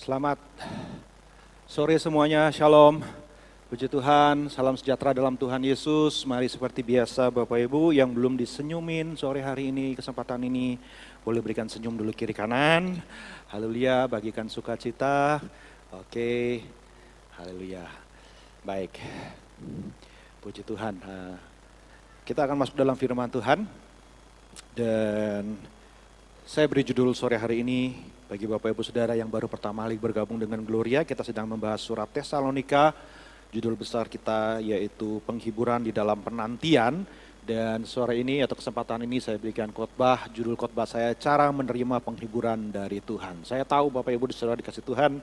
Selamat sore semuanya, shalom. Puji Tuhan, salam sejahtera dalam Tuhan Yesus. Mari seperti biasa Bapak Ibu yang belum disenyumin sore hari ini, kesempatan ini boleh berikan senyum dulu kiri kanan. Haleluya, bagikan sukacita. Oke, haleluya. Baik, puji Tuhan. Kita akan masuk dalam firman Tuhan. Dan saya beri judul sore hari ini, bagi Bapak Ibu Saudara yang baru pertama kali bergabung dengan Gloria, kita sedang membahas surat Tesalonika. Judul besar kita yaitu penghiburan di dalam penantian. Dan sore ini atau kesempatan ini saya berikan khotbah, judul khotbah saya cara menerima penghiburan dari Tuhan. Saya tahu Bapak Ibu Saudara dikasih Tuhan,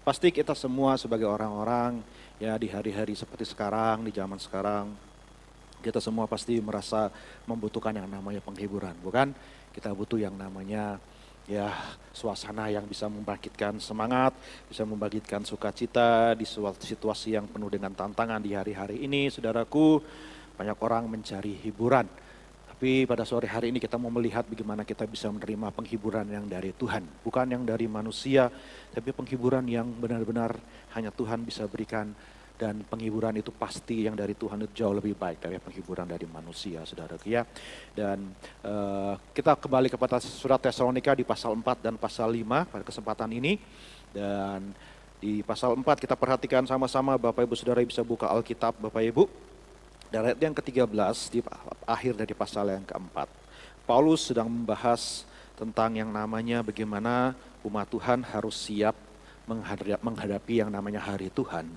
pasti kita semua sebagai orang-orang ya di hari-hari seperti sekarang, di zaman sekarang, kita semua pasti merasa membutuhkan yang namanya penghiburan, bukan? Kita butuh yang namanya ya suasana yang bisa membangkitkan semangat, bisa membangkitkan sukacita di suatu situasi yang penuh dengan tantangan di hari-hari ini. Saudaraku, banyak orang mencari hiburan. Tapi pada sore hari ini kita mau melihat bagaimana kita bisa menerima penghiburan yang dari Tuhan. Bukan yang dari manusia, tapi penghiburan yang benar-benar hanya Tuhan bisa berikan. Dan penghiburan itu pasti yang dari Tuhan itu jauh lebih baik dari penghiburan dari manusia, saudaraku ya. Dan kita kembali kepada surat Tesalonika di pasal 4 dan pasal 5 pada kesempatan ini. Dan di pasal 4 kita perhatikan sama-sama, Bapak Ibu Saudara bisa buka Alkitab Bapak Ibu. Dan ayat yang ke-13 di akhir dari pasal yang keempat. Paulus sedang membahas tentang yang namanya bagaimana umat Tuhan harus siap menghadapi yang namanya hari Tuhan.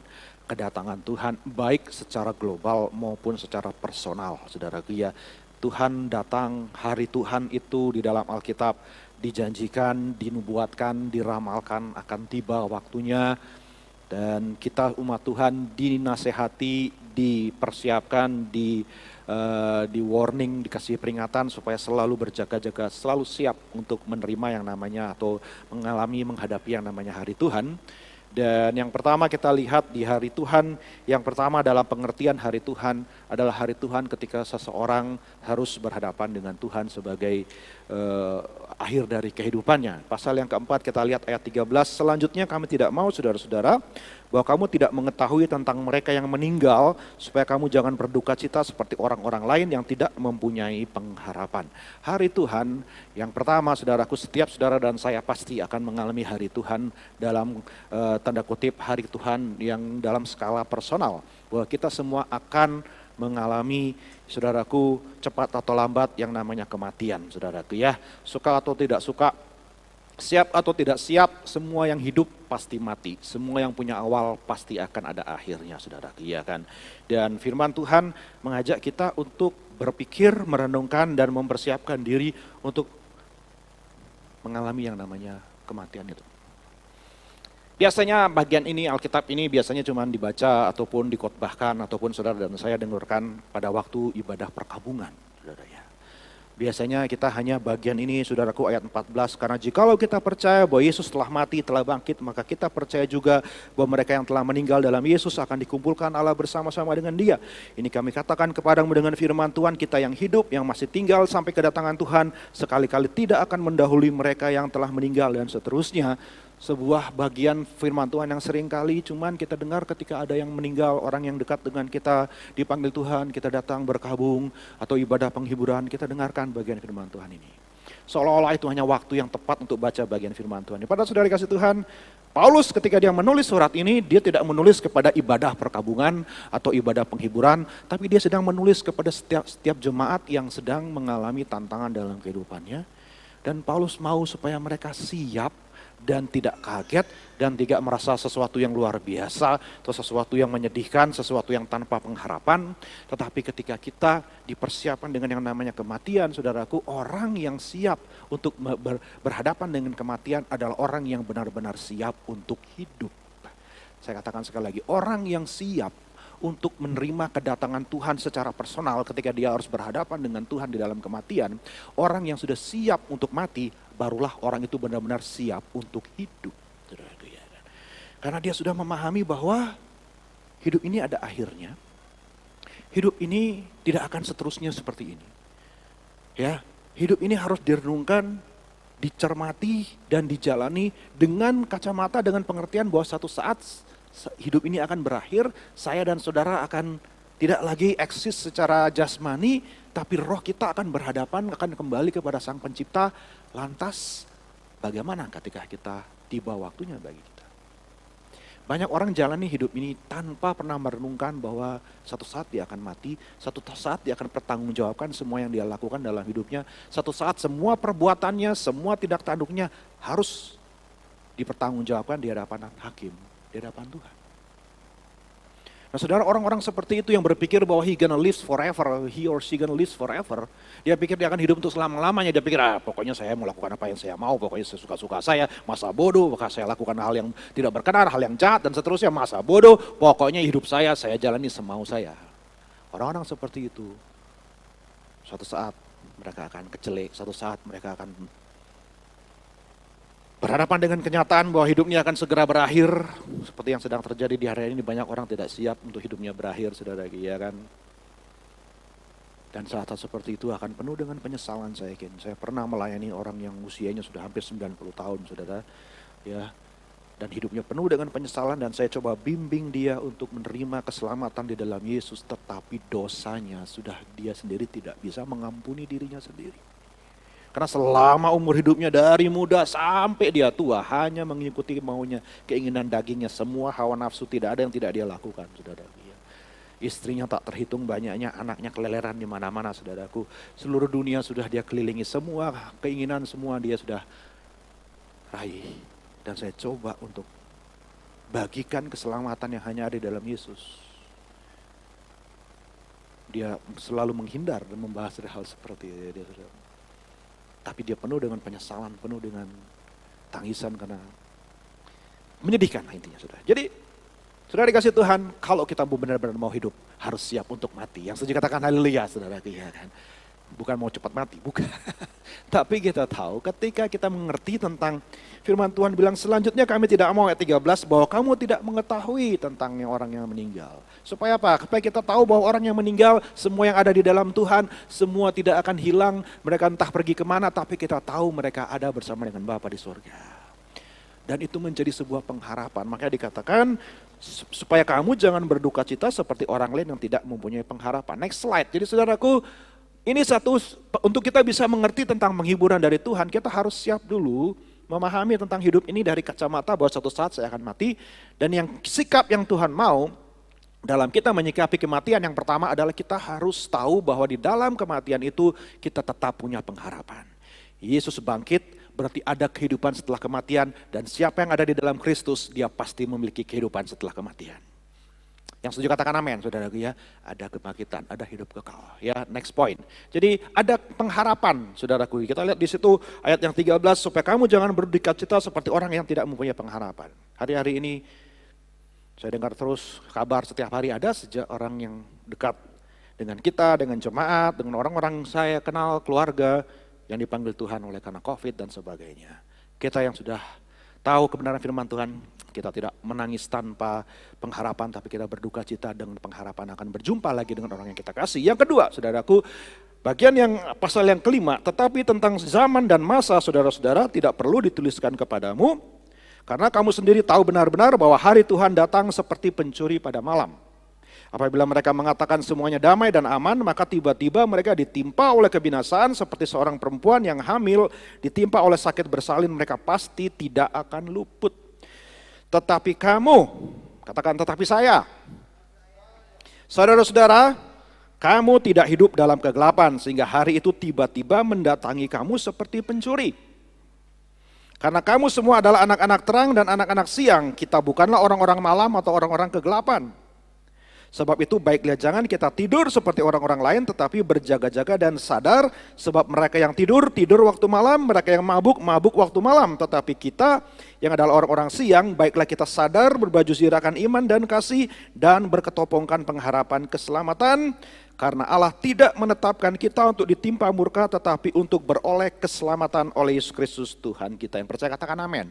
Kedatangan Tuhan baik secara global maupun secara personal, saudaraku ya. Tuhan datang, hari Tuhan itu di dalam Alkitab dijanjikan, dinubuatkan, diramalkan akan tiba waktunya. Dan kita umat Tuhan dinasehati, dipersiapkan, di warning, dikasih peringatan supaya selalu berjaga-jaga, selalu siap untuk menerima yang namanya atau menghadapi yang namanya hari Tuhan. Dan yang pertama kita lihat di hari Tuhan, yang pertama dalam pengertian hari Tuhan adalah hari Tuhan ketika seseorang harus berhadapan dengan Tuhan sebagai akhir dari kehidupannya. Pasal yang keempat kita lihat ayat 13, selanjutnya kami tidak mau saudara-saudara bahwa kamu tidak mengetahui tentang mereka yang meninggal supaya kamu jangan berduka cita seperti orang-orang lain yang tidak mempunyai pengharapan. Hari Tuhan yang pertama saudaraku, setiap saudara dan saya pasti akan mengalami hari Tuhan dalam tanda kutip hari Tuhan yang dalam skala personal. Bahwa kita semua akan mengalami saudaraku cepat atau lambat yang namanya kematian saudaraku ya. Suka atau tidak suka, siap atau tidak siap, semua yang hidup pasti mati. Semua yang punya awal pasti akan ada akhirnya, saudaraku, ya kan? Dan firman Tuhan mengajak kita untuk berpikir, merenungkan, dan mempersiapkan diri untuk mengalami yang namanya kematian itu. Biasanya bagian ini, Alkitab ini biasanya cuma dibaca ataupun dikhotbahkan ataupun saudara dan saya dengarkan pada waktu ibadah perkabungan, saudara ya. Biasanya kita hanya bagian ini, saudaraku, ayat 14. Karena jikalau kita percaya bahwa Yesus telah mati, telah bangkit, maka kita percaya juga bahwa mereka yang telah meninggal dalam Yesus akan dikumpulkan Allah bersama-sama dengan Dia. Ini kami katakan kepadamu dengan firman Tuhan, kita yang hidup, yang masih tinggal sampai kedatangan Tuhan, sekali-kali tidak akan mendahului mereka yang telah meninggal dan seterusnya. Sebuah bagian firman Tuhan yang sering kali cuman kita dengar ketika ada yang meninggal, orang yang dekat dengan kita dipanggil Tuhan, kita datang berkabung atau ibadah penghiburan, kita dengarkan bagian firman Tuhan ini. Seolah-olah itu hanya waktu yang tepat untuk baca bagian firman Tuhan. Padahal saudara kasih Tuhan, Paulus ketika dia menulis surat ini, dia tidak menulis kepada ibadah perkabungan atau ibadah penghiburan, tapi dia sedang menulis kepada setiap jemaat yang sedang mengalami tantangan dalam kehidupannya. Dan Paulus mau supaya mereka siap dan tidak kaget dan tidak merasa sesuatu yang luar biasa atau sesuatu yang menyedihkan, sesuatu yang tanpa pengharapan. Tetapi ketika kita dipersiapkan dengan yang namanya kematian, saudaraku, orang yang siap untuk berhadapan dengan kematian adalah orang yang benar-benar siap untuk hidup. Saya katakan sekali lagi, orang yang siap untuk menerima kedatangan Tuhan secara personal ketika dia harus berhadapan dengan Tuhan di dalam kematian, orang yang sudah siap untuk mati, barulah orang itu benar-benar siap untuk hidup. Karena dia sudah memahami bahwa hidup ini ada akhirnya. Hidup ini tidak akan seterusnya seperti ini. Ya, hidup ini harus direnungkan dicermati dan dijalani dengan kacamata, dengan pengertian bahwa satu saat hidup ini akan berakhir, saya dan saudara akan tidak lagi eksis secara jasmani, tapi roh kita akan berhadapan, akan kembali kepada Sang Pencipta. Lantas bagaimana ketika kita tiba waktunya bagi kita? Banyak orang jalani hidup ini tanpa pernah merenungkan bahwa satu saat dia akan mati, satu saat dia akan bertanggungjawabkan semua yang dia lakukan dalam hidupnya. Satu saat semua perbuatannya, semua tindak tanduknya harus dipertanggungjawabkan di hadapan hakim, di hadapan Tuhan. Nah saudara, orang-orang seperti itu yang berpikir bahwa he gonna live forever, he or she gonna live forever. Dia pikir dia akan hidup untuk selama-lamanya, dia pikir pokoknya saya mau lakukan apa yang saya mau, pokoknya sesuka-suka saya, masa bodoh, maka saya lakukan hal yang tidak berkenan, hal yang jahat dan seterusnya, masa bodoh, pokoknya hidup saya jalani semau saya. Orang-orang seperti itu, suatu saat mereka akan kecelek, suatu saat mereka akan berhadapan dengan kenyataan bahwa hidupnya akan segera berakhir. Seperti yang sedang terjadi di hari ini, banyak orang tidak siap untuk hidupnya berakhir, saudara, ya kan. Dan saat seperti itu akan penuh dengan penyesalan, saya yakin. Saya pernah melayani orang yang usianya sudah hampir 90 tahun, saudara. Ya, dan hidupnya penuh dengan penyesalan, dan saya coba bimbing dia untuk menerima keselamatan di dalam Yesus. Tetapi dosanya sudah dia sendiri tidak bisa mengampuni dirinya sendiri. Karena selama umur hidupnya dari muda sampai dia tua hanya mengikuti maunya, keinginan dagingnya, semua hawa nafsu, tidak ada yang tidak dia lakukan, saudara. Istrinya tak terhitung banyaknya, anaknya keleleran di mana-mana, saudaraku. Seluruh dunia sudah dia kelilingi, semua keinginan semua dia sudah raih. Dan saya coba untuk bagikan keselamatan yang hanya ada di dalam Yesus. Dia selalu menghindar dan membahas hal seperti itu, saudara. Tapi dia penuh dengan penyesalan, penuh dengan tangisan karena menyedihkan intinya, saudara. Jadi, saudara dikasih Tuhan, kalau kita benar-benar mau hidup, harus siap untuk mati. Yang setuju katakan haleluya, saudara. Ya kan? Bukan mau cepat mati, bukan. Tapi kita tahu ketika kita mengerti tentang firman Tuhan bilang selanjutnya kami tidak mau ayat 13 bahwa kamu tidak mengetahui tentang orang yang meninggal. Supaya apa? Supaya kita tahu bahwa orang yang meninggal, semua yang ada di dalam Tuhan, semua tidak akan hilang. Mereka entah pergi kemana, tapi kita tahu mereka ada bersama dengan Bapa di surga. Dan itu menjadi sebuah pengharapan. Makanya dikatakan supaya kamu jangan berduka cita seperti orang lain yang tidak mempunyai pengharapan. Next slide. Jadi saudaraku, ini satu, untuk kita bisa mengerti tentang penghiburan dari Tuhan, kita harus siap dulu memahami tentang hidup ini dari kacamata bahwa suatu saat saya akan mati. Dan yang sikap yang Tuhan mau dalam kita menyikapi kematian, yang pertama adalah kita harus tahu bahwa di dalam kematian itu kita tetap punya pengharapan. Yesus bangkit, berarti ada kehidupan setelah kematian, dan siapa yang ada di dalam Kristus, dia pasti memiliki kehidupan setelah kematian. Yang setuju katakan amin, saudara, ya. Ada kebangkitan, ada hidup kekal. Ya, next point. Jadi ada pengharapan, saudaraku. Kita lihat di situ ayat yang 13, supaya kamu jangan berduka cita seperti orang yang tidak mempunyai pengharapan. Hari-hari ini saya dengar terus kabar setiap hari ada sejak orang yang dekat dengan kita, dengan jemaat, dengan orang-orang saya kenal, keluarga yang dipanggil Tuhan oleh karena COVID dan sebagainya. Kita yang sudah tahu kebenaran firman Tuhan, kita tidak menangis tanpa pengharapan, tapi kita berduka cita dengan pengharapan akan berjumpa lagi dengan orang yang kita kasih. Yang kedua, saudaraku, bagian yang pasal yang kelima, tetapi tentang zaman dan masa saudara-saudara tidak perlu dituliskan kepadamu, karena kamu sendiri tahu benar-benar bahwa hari Tuhan datang seperti pencuri pada malam. Apabila mereka mengatakan semuanya damai dan aman, maka tiba-tiba mereka ditimpa oleh kebinasaan seperti seorang perempuan yang hamil ditimpa oleh sakit bersalin, mereka pasti tidak akan luput. Tetapi kamu, katakan tetapi saya, saudara-saudara, kamu tidak hidup dalam kegelapan sehingga hari itu tiba-tiba mendatangi kamu seperti pencuri. Karena kamu semua adalah anak-anak terang dan anak-anak siang, kita bukanlah orang-orang malam atau orang-orang kegelapan. Sebab itu baiklah jangan kita tidur seperti orang-orang lain, tetapi berjaga-jaga dan sadar, sebab mereka yang tidur, tidur waktu malam, mereka yang mabuk, mabuk waktu malam. Tetapi kita yang adalah orang-orang siang, baiklah kita sadar, berbaju zirahkan iman dan kasih, dan berketopongkan pengharapan keselamatan. Karena Allah tidak menetapkan kita untuk ditimpa murka, tetapi untuk beroleh keselamatan oleh Yesus Kristus Tuhan kita. Yang percaya katakan amin.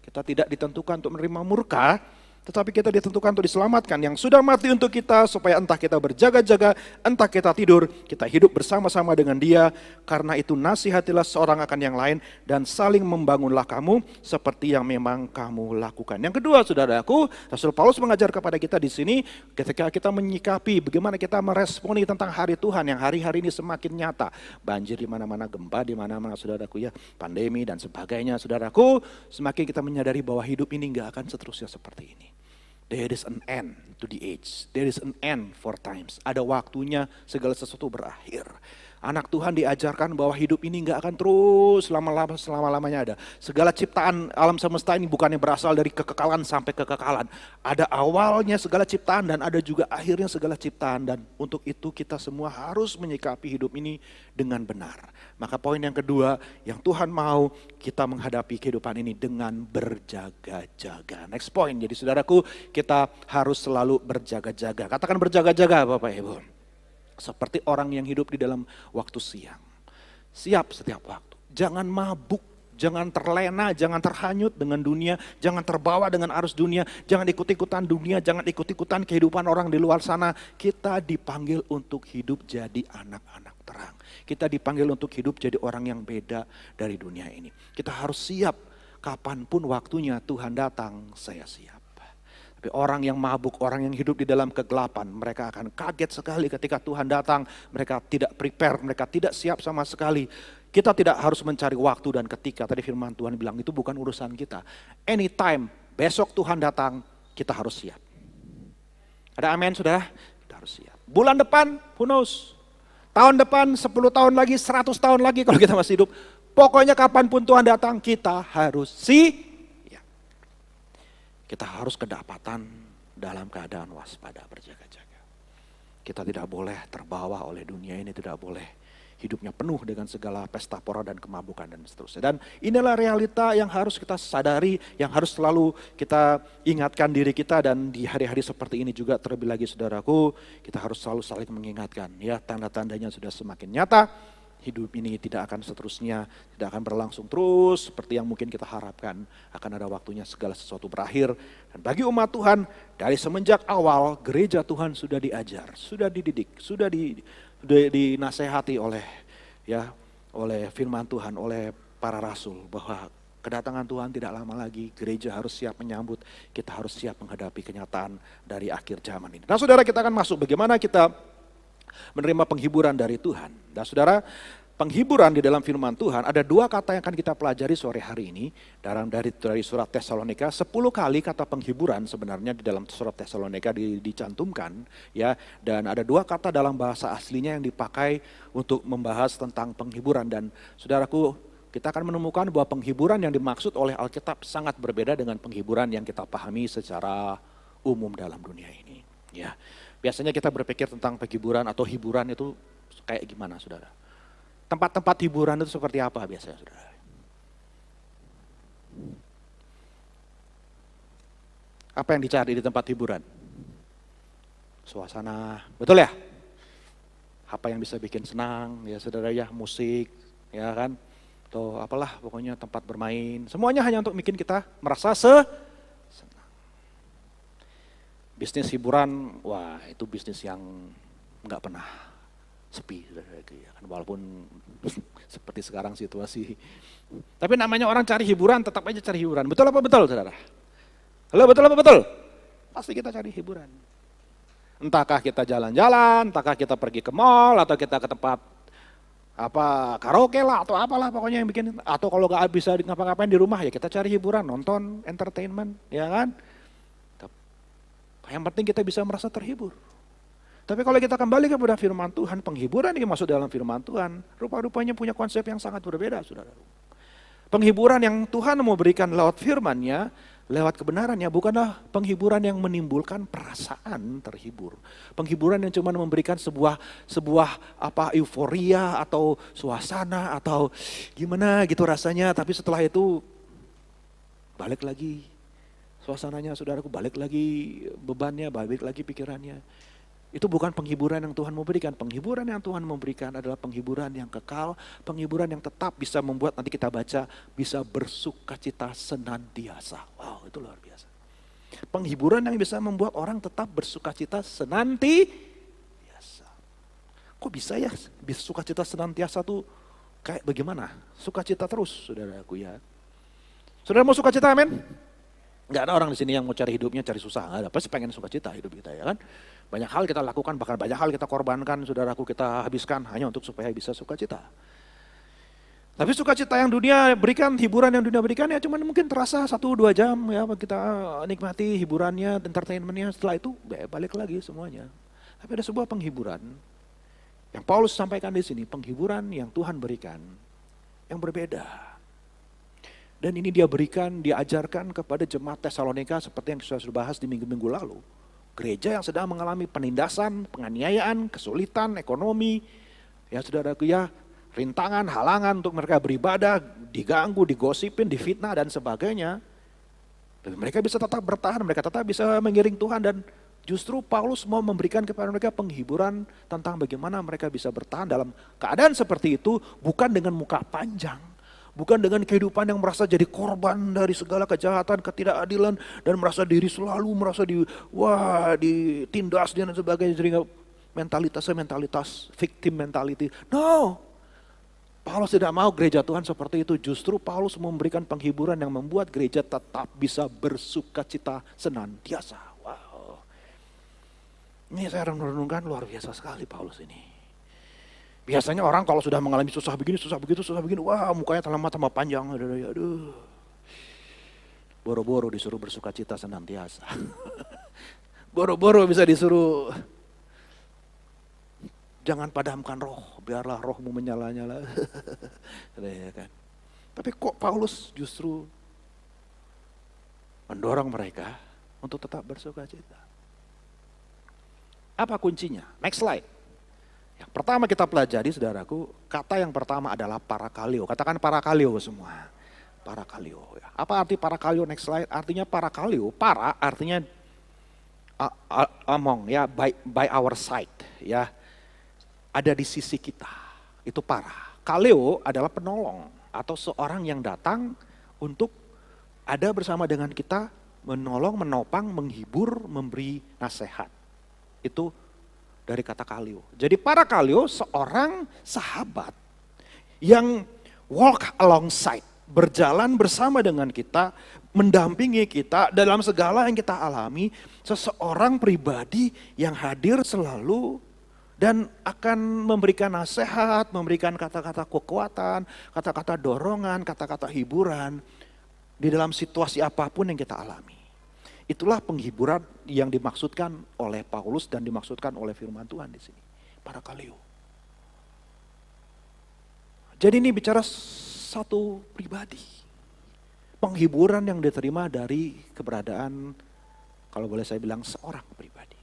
Kita tidak ditentukan untuk menerima murka, Tetapi kita ditentukan untuk diselamatkan, yang sudah mati untuk kita, supaya entah kita berjaga-jaga, entah kita tidur, kita hidup bersama-sama dengan Dia. Karena itu nasihatilah seorang akan yang lain, dan saling membangunlah kamu seperti yang memang kamu lakukan. Yang kedua, saudaraku, Rasul Paulus mengajar kepada kita di sini, ketika kita menyikapi bagaimana kita meresponi tentang hari Tuhan yang hari-hari ini semakin nyata. Banjir di mana-mana, gempa di mana-mana, saudaraku ya, pandemi dan sebagainya, saudaraku. Semakin kita menyadari bahwa hidup ini gak akan seterusnya seperti ini. There is an end to the age. There is an end for times. Ada waktunya segala sesuatu berakhir. Anak Tuhan diajarkan bahwa hidup ini gak akan terus selama-lamanya ada. Segala ciptaan alam semesta ini bukannya berasal dari kekekalan sampai kekekalan. Ada awalnya segala ciptaan dan ada juga akhirnya segala ciptaan. Dan untuk itu kita semua harus menyikapi hidup ini dengan benar. Maka poin yang kedua, yang Tuhan mau kita menghadapi kehidupan ini dengan berjaga-jaga. Next point, jadi saudaraku, kita harus selalu berjaga-jaga. Katakan berjaga-jaga Bapak Ibu. Seperti orang yang hidup di dalam waktu siang. Siap setiap waktu. Jangan mabuk, jangan terlena, jangan terhanyut dengan dunia. Jangan terbawa dengan arus dunia. Jangan ikut-ikutan dunia, jangan ikut-ikutan kehidupan orang di luar sana. Kita dipanggil untuk hidup jadi anak-anak terang. Kita dipanggil untuk hidup jadi orang yang beda dari dunia ini. Kita harus siap, kapanpun waktunya Tuhan datang, saya siap. Orang yang mabuk, orang yang hidup di dalam kegelapan, mereka akan kaget sekali ketika Tuhan datang. Mereka tidak prepare, mereka tidak siap sama sekali. Kita tidak harus mencari waktu dan ketika. Tadi firman Tuhan bilang itu bukan urusan kita. Anytime, besok Tuhan datang, kita harus siap. Ada amin saudara? Kita harus siap. Bulan depan, who knows? Tahun depan, 10 tahun lagi, 100 tahun lagi kalau kita masih hidup. Pokoknya kapanpun Tuhan datang, kita harus siap. Kita harus kedapatan dalam keadaan waspada, berjaga-jaga. Kita tidak boleh terbawa oleh dunia ini, tidak boleh hidupnya penuh dengan segala pesta pora dan kemabukan dan seterusnya. Dan inilah realita yang harus kita sadari, yang harus selalu kita ingatkan diri kita. Dan di hari-hari seperti ini juga terlebih lagi saudaraku, kita harus selalu saling mengingatkan. Ya, tanda-tandanya sudah semakin nyata. Hidup ini tidak akan seterusnya, tidak akan berlangsung terus seperti yang mungkin kita harapkan. Akan ada waktunya segala sesuatu berakhir. Dan bagi umat Tuhan, dari semenjak awal gereja Tuhan sudah diajar, sudah dididik, sudah dinasehati oleh firman Tuhan, oleh para rasul. Bahwa kedatangan Tuhan tidak lama lagi, gereja harus siap menyambut, kita harus siap menghadapi kenyataan dari akhir zaman ini. Nah saudara, kita akan masuk bagaimana kita menerima penghiburan dari Tuhan. Dan saudara, penghiburan di dalam firman Tuhan ada dua kata yang akan kita pelajari sore hari ini. Dari surat Tesalonika, 10 kali kata penghiburan sebenarnya di dalam surat Tesalonika dicantumkan. Ya, dan ada dua kata dalam bahasa aslinya yang dipakai untuk membahas tentang penghiburan. Dan saudaraku, kita akan menemukan bahwa penghiburan yang dimaksud oleh Alkitab sangat berbeda dengan penghiburan yang kita pahami secara umum dalam dunia ini. Ya. Biasanya kita berpikir tentang penghiburan atau hiburan itu kayak gimana saudara? Tempat-tempat hiburan itu seperti apa biasanya saudara? Apa yang dicari di tempat hiburan? Suasana, betul ya? Apa yang bisa bikin senang ya saudara ya, musik ya kan? Atau apalah pokoknya tempat bermain. Semuanya hanya untuk bikin kita merasa senang. Bisnis hiburan, wah itu bisnis yang nggak pernah sepi, walaupun seperti sekarang situasi. Tapi namanya orang cari hiburan, tetap aja cari hiburan. Betul apa betul, saudara? Halo, betul apa betul? Pasti kita cari hiburan. Entahkah kita jalan-jalan, entahkah kita pergi ke mall, atau kita ke tempat karaoke lah, atau apalah pokoknya yang bikin. Atau kalau nggak bisa ngapa-ngapain di rumah ya kita cari hiburan, nonton, entertainment, ya kan? Yang penting kita bisa merasa terhibur. Tapi kalau kita kembali kepada firman Tuhan, penghiburan yang masuk dalam firman Tuhan, rupa-rupanya punya konsep yang sangat berbeda, saudara. Penghiburan yang Tuhan mau berikan lewat firman-Nya, lewat kebenarannya, bukanlah penghiburan yang menimbulkan perasaan terhibur. Penghiburan yang cuma memberikan sebuah euforia atau suasana atau gimana gitu rasanya, tapi setelah itu balik lagi. Suasananya saudaraku, balik lagi bebannya, balik lagi pikirannya. Itu bukan penghiburan yang Tuhan mau berikan. Penghiburan yang Tuhan memberikan adalah penghiburan yang kekal, penghiburan yang tetap bisa membuat nanti kita baca, bisa bersukacita senantiasa. Wow, itu luar biasa. Penghiburan yang bisa membuat orang tetap bersukacita senantiasa. Kok bisa ya sukacita senantiasa tuh kayak bagaimana? Sukacita terus, saudaraku ya. Saudara mau sukacita, amin? Nggak ada orang di sini yang mau cari hidupnya, cari susah. Nggak ada, pasti pengen sukacita hidup kita ya kan. Banyak hal kita lakukan, bahkan banyak hal kita korbankan, saudaraku kita habiskan hanya untuk supaya bisa sukacita. Tapi sukacita yang dunia berikan, hiburan yang dunia berikan ya cuman mungkin terasa 1-2 jam ya kita nikmati hiburannya, entertainmentnya, setelah itu balik lagi semuanya. Tapi ada sebuah penghiburan yang Paulus sampaikan di sini, penghiburan yang Tuhan berikan yang berbeda. Dan ini dia berikan, diajarkan kepada jemaat Tesalonika seperti yang sudah bahas di minggu-minggu lalu. Gereja yang sedang mengalami penindasan, penganiayaan, kesulitan, ekonomi, ya saudaraku ya, rintangan, halangan untuk mereka beribadah, diganggu, digosipin, difitnah dan sebagainya. Tapi mereka bisa tetap bertahan, mereka tetap bisa mengiring Tuhan dan justru Paulus mau memberikan kepada mereka penghiburan tentang bagaimana mereka bisa bertahan dalam keadaan seperti itu, bukan dengan muka panjang. Bukan dengan kehidupan yang merasa jadi korban dari segala kejahatan, ketidakadilan, dan merasa diri selalu merasa ditindas dan sebagainya. Jadi mentalitas victim mentality. No, Paulus tidak mau gereja Tuhan seperti itu. Justru Paulus memberikan penghiburan yang membuat gereja tetap bisa bersukacita senantiasa. Wow, ini saya renungkan luar biasa sekali Paulus ini. Biasanya orang kalau sudah mengalami susah begini, susah begitu, susah begini, wah mukanya tambah panjang. Aduh. Boro-boro disuruh bersukacita senantiasa. Boro-boro bisa disuruh, jangan padamkan roh, biarlah rohmu menyala-nyala. Kan? Tapi kok Paulus justru mendorong mereka untuk tetap bersukacita. Apa kuncinya? Next slide. Yang pertama kita pelajari saudaraku, kata yang pertama adalah parakalio. Katakan parakalio semua. Parakalio. Apa arti parakalio? Next slide. Artinya parakalio. Para artinya among ya, by our side ya. Ada di sisi kita. Itu para. Kaleo adalah penolong atau seorang yang datang untuk ada bersama dengan kita, menolong, menopang, menghibur, memberi nasihat. Itu dari kata kalio. Jadi para kalio seorang sahabat yang walk alongside, berjalan bersama dengan kita, mendampingi kita dalam segala yang kita alami. Seseorang pribadi yang hadir selalu dan akan memberikan nasihat, memberikan kata-kata kekuatan, kata-kata dorongan, kata-kata hiburan di dalam situasi apapun yang kita alami. Itulah penghiburan yang dimaksudkan oleh Paulus dan dimaksudkan oleh firman Tuhan di sini. Parakalio. Jadi ini bicara satu pribadi. Penghiburan yang diterima dari keberadaan, kalau boleh saya bilang, seorang pribadi.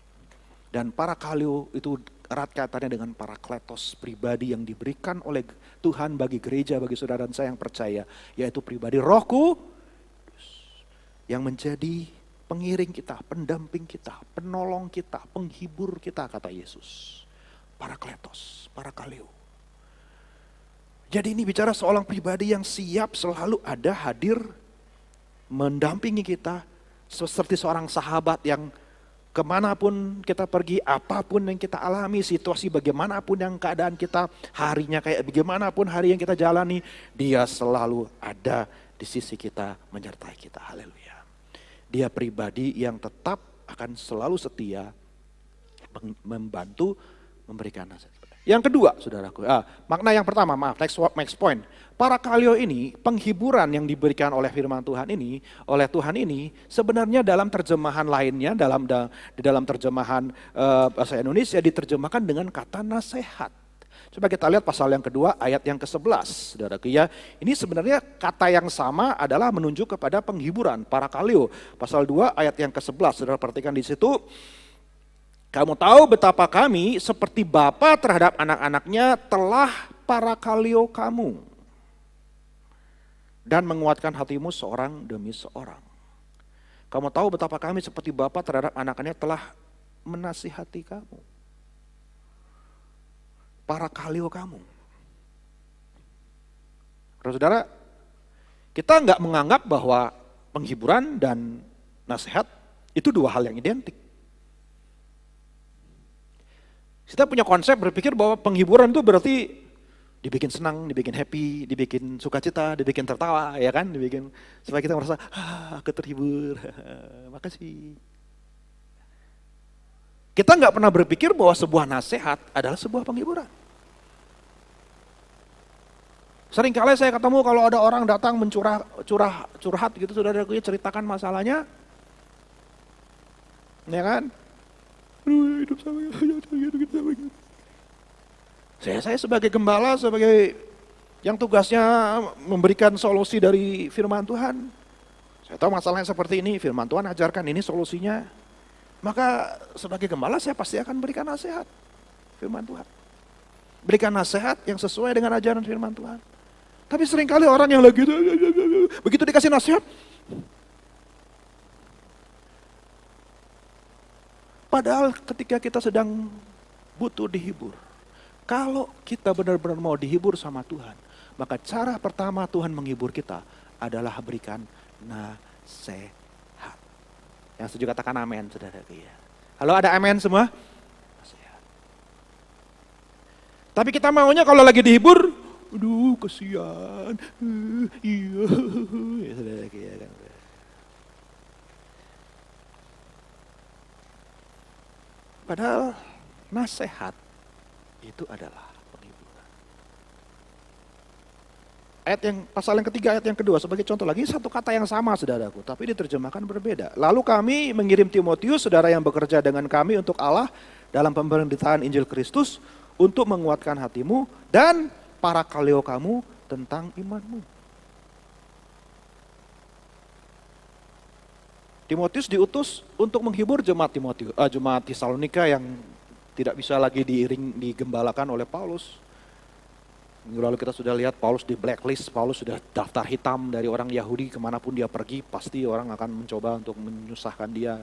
Dan parakalio itu erat kaitannya dengan parakletos, pribadi yang diberikan oleh Tuhan bagi gereja, bagi saudara dan saya yang percaya. Yaitu pribadi Roh Kudus yang menjadi pengiring kita, pendamping kita, penolong kita, penghibur kita, kata Yesus. Parakletos, parakaleo. Jadi ini bicara seorang pribadi yang siap selalu ada hadir, mendampingi kita, seperti seorang sahabat yang kemanapun kita pergi, apapun yang kita alami, situasi bagaimanapun yang keadaan kita, harinya kayak bagaimanapun hari yang kita jalani, dia selalu ada di sisi kita, menyertai kita. Haleluya. Dia pribadi yang tetap akan selalu setia, membantu, memberikan nasihat. Yang kedua, saudaraku, makna yang pertama, next point. Parakalio ini, penghiburan yang diberikan oleh firman Tuhan ini, oleh Tuhan ini, sebenarnya dalam terjemahan lainnya, di dalam terjemahan bahasa Indonesia diterjemahkan dengan kata nasihat. Coba kita lihat pasal yang kedua ayat yang ke-11. Saudaraku ya, ini sebenarnya kata yang sama adalah menunjuk kepada penghiburan, parakalio. Pasal 2 ayat yang ke-11. Saudara perhatikan di situ. Kamu tahu betapa kami seperti bapa terhadap anak-anaknya telah parakalio kamu. Dan menguatkan hatimu seorang demi seorang. Kamu tahu betapa kami seperti bapa terhadap anak-anaknya telah menasihati kamu. Parakalio kamu. Saudara, kita nggak menganggap bahwa penghiburan dan nasihat Itu dua hal yang identik. Kita punya konsep berpikir bahwa penghiburan itu berarti dibikin senang, dibikin happy, dibikin sukacita, dibikin tertawa, ya kan? Dibikin supaya kita merasa, aku terhibur, makasih. Kita nggak pernah berpikir bahwa sebuah nasihat adalah sebuah penghiburan. Seringkali saya ketemu kalau ada orang datang curhat gitu, saudaraku, ceritakan masalahnya, ya kan? Aduh, hidup saya sebagai gembala, sebagai yang tugasnya memberikan solusi dari firman Tuhan. Saya tahu masalahnya seperti ini, firman Tuhan ajarkan ini solusinya. Maka sebagai gembala saya pasti akan berikan nasihat firman Tuhan. Berikan nasihat yang sesuai dengan ajaran firman Tuhan. Tapi seringkali orang yang lagi begitu dikasih nasihat, padahal ketika kita sedang butuh dihibur, kalau kita benar-benar mau dihibur sama Tuhan, maka cara pertama Tuhan menghibur kita adalah berikan nasihat. Yang setuju katakan amin, saudara. Halo, ada amin semua? Nasihat. Tapi kita maunya kalau lagi dihibur, aduh kesian, iya, ya saudara kan. Padahal nasihat itu adalah penghiburan. Ayat yang pasal yang ketiga, ayat yang kedua sebagai contoh lagi, satu kata yang sama saudaraku, tapi diterjemahkan berbeda. Lalu kami mengirim Timotius, saudara yang bekerja dengan kami untuk Allah dalam pemberitaan Injil Kristus, untuk menguatkan hatimu dan para kaleo kamu tentang imanmu. Timotius diutus untuk menghibur jemaat Tesalonika yang tidak bisa lagi digembalakan oleh Paulus. Minggu lalu kita sudah lihat Paulus di blacklist, Paulus sudah daftar hitam dari orang Yahudi, kemanapun dia pergi pasti orang akan mencoba untuk menyusahkan dia.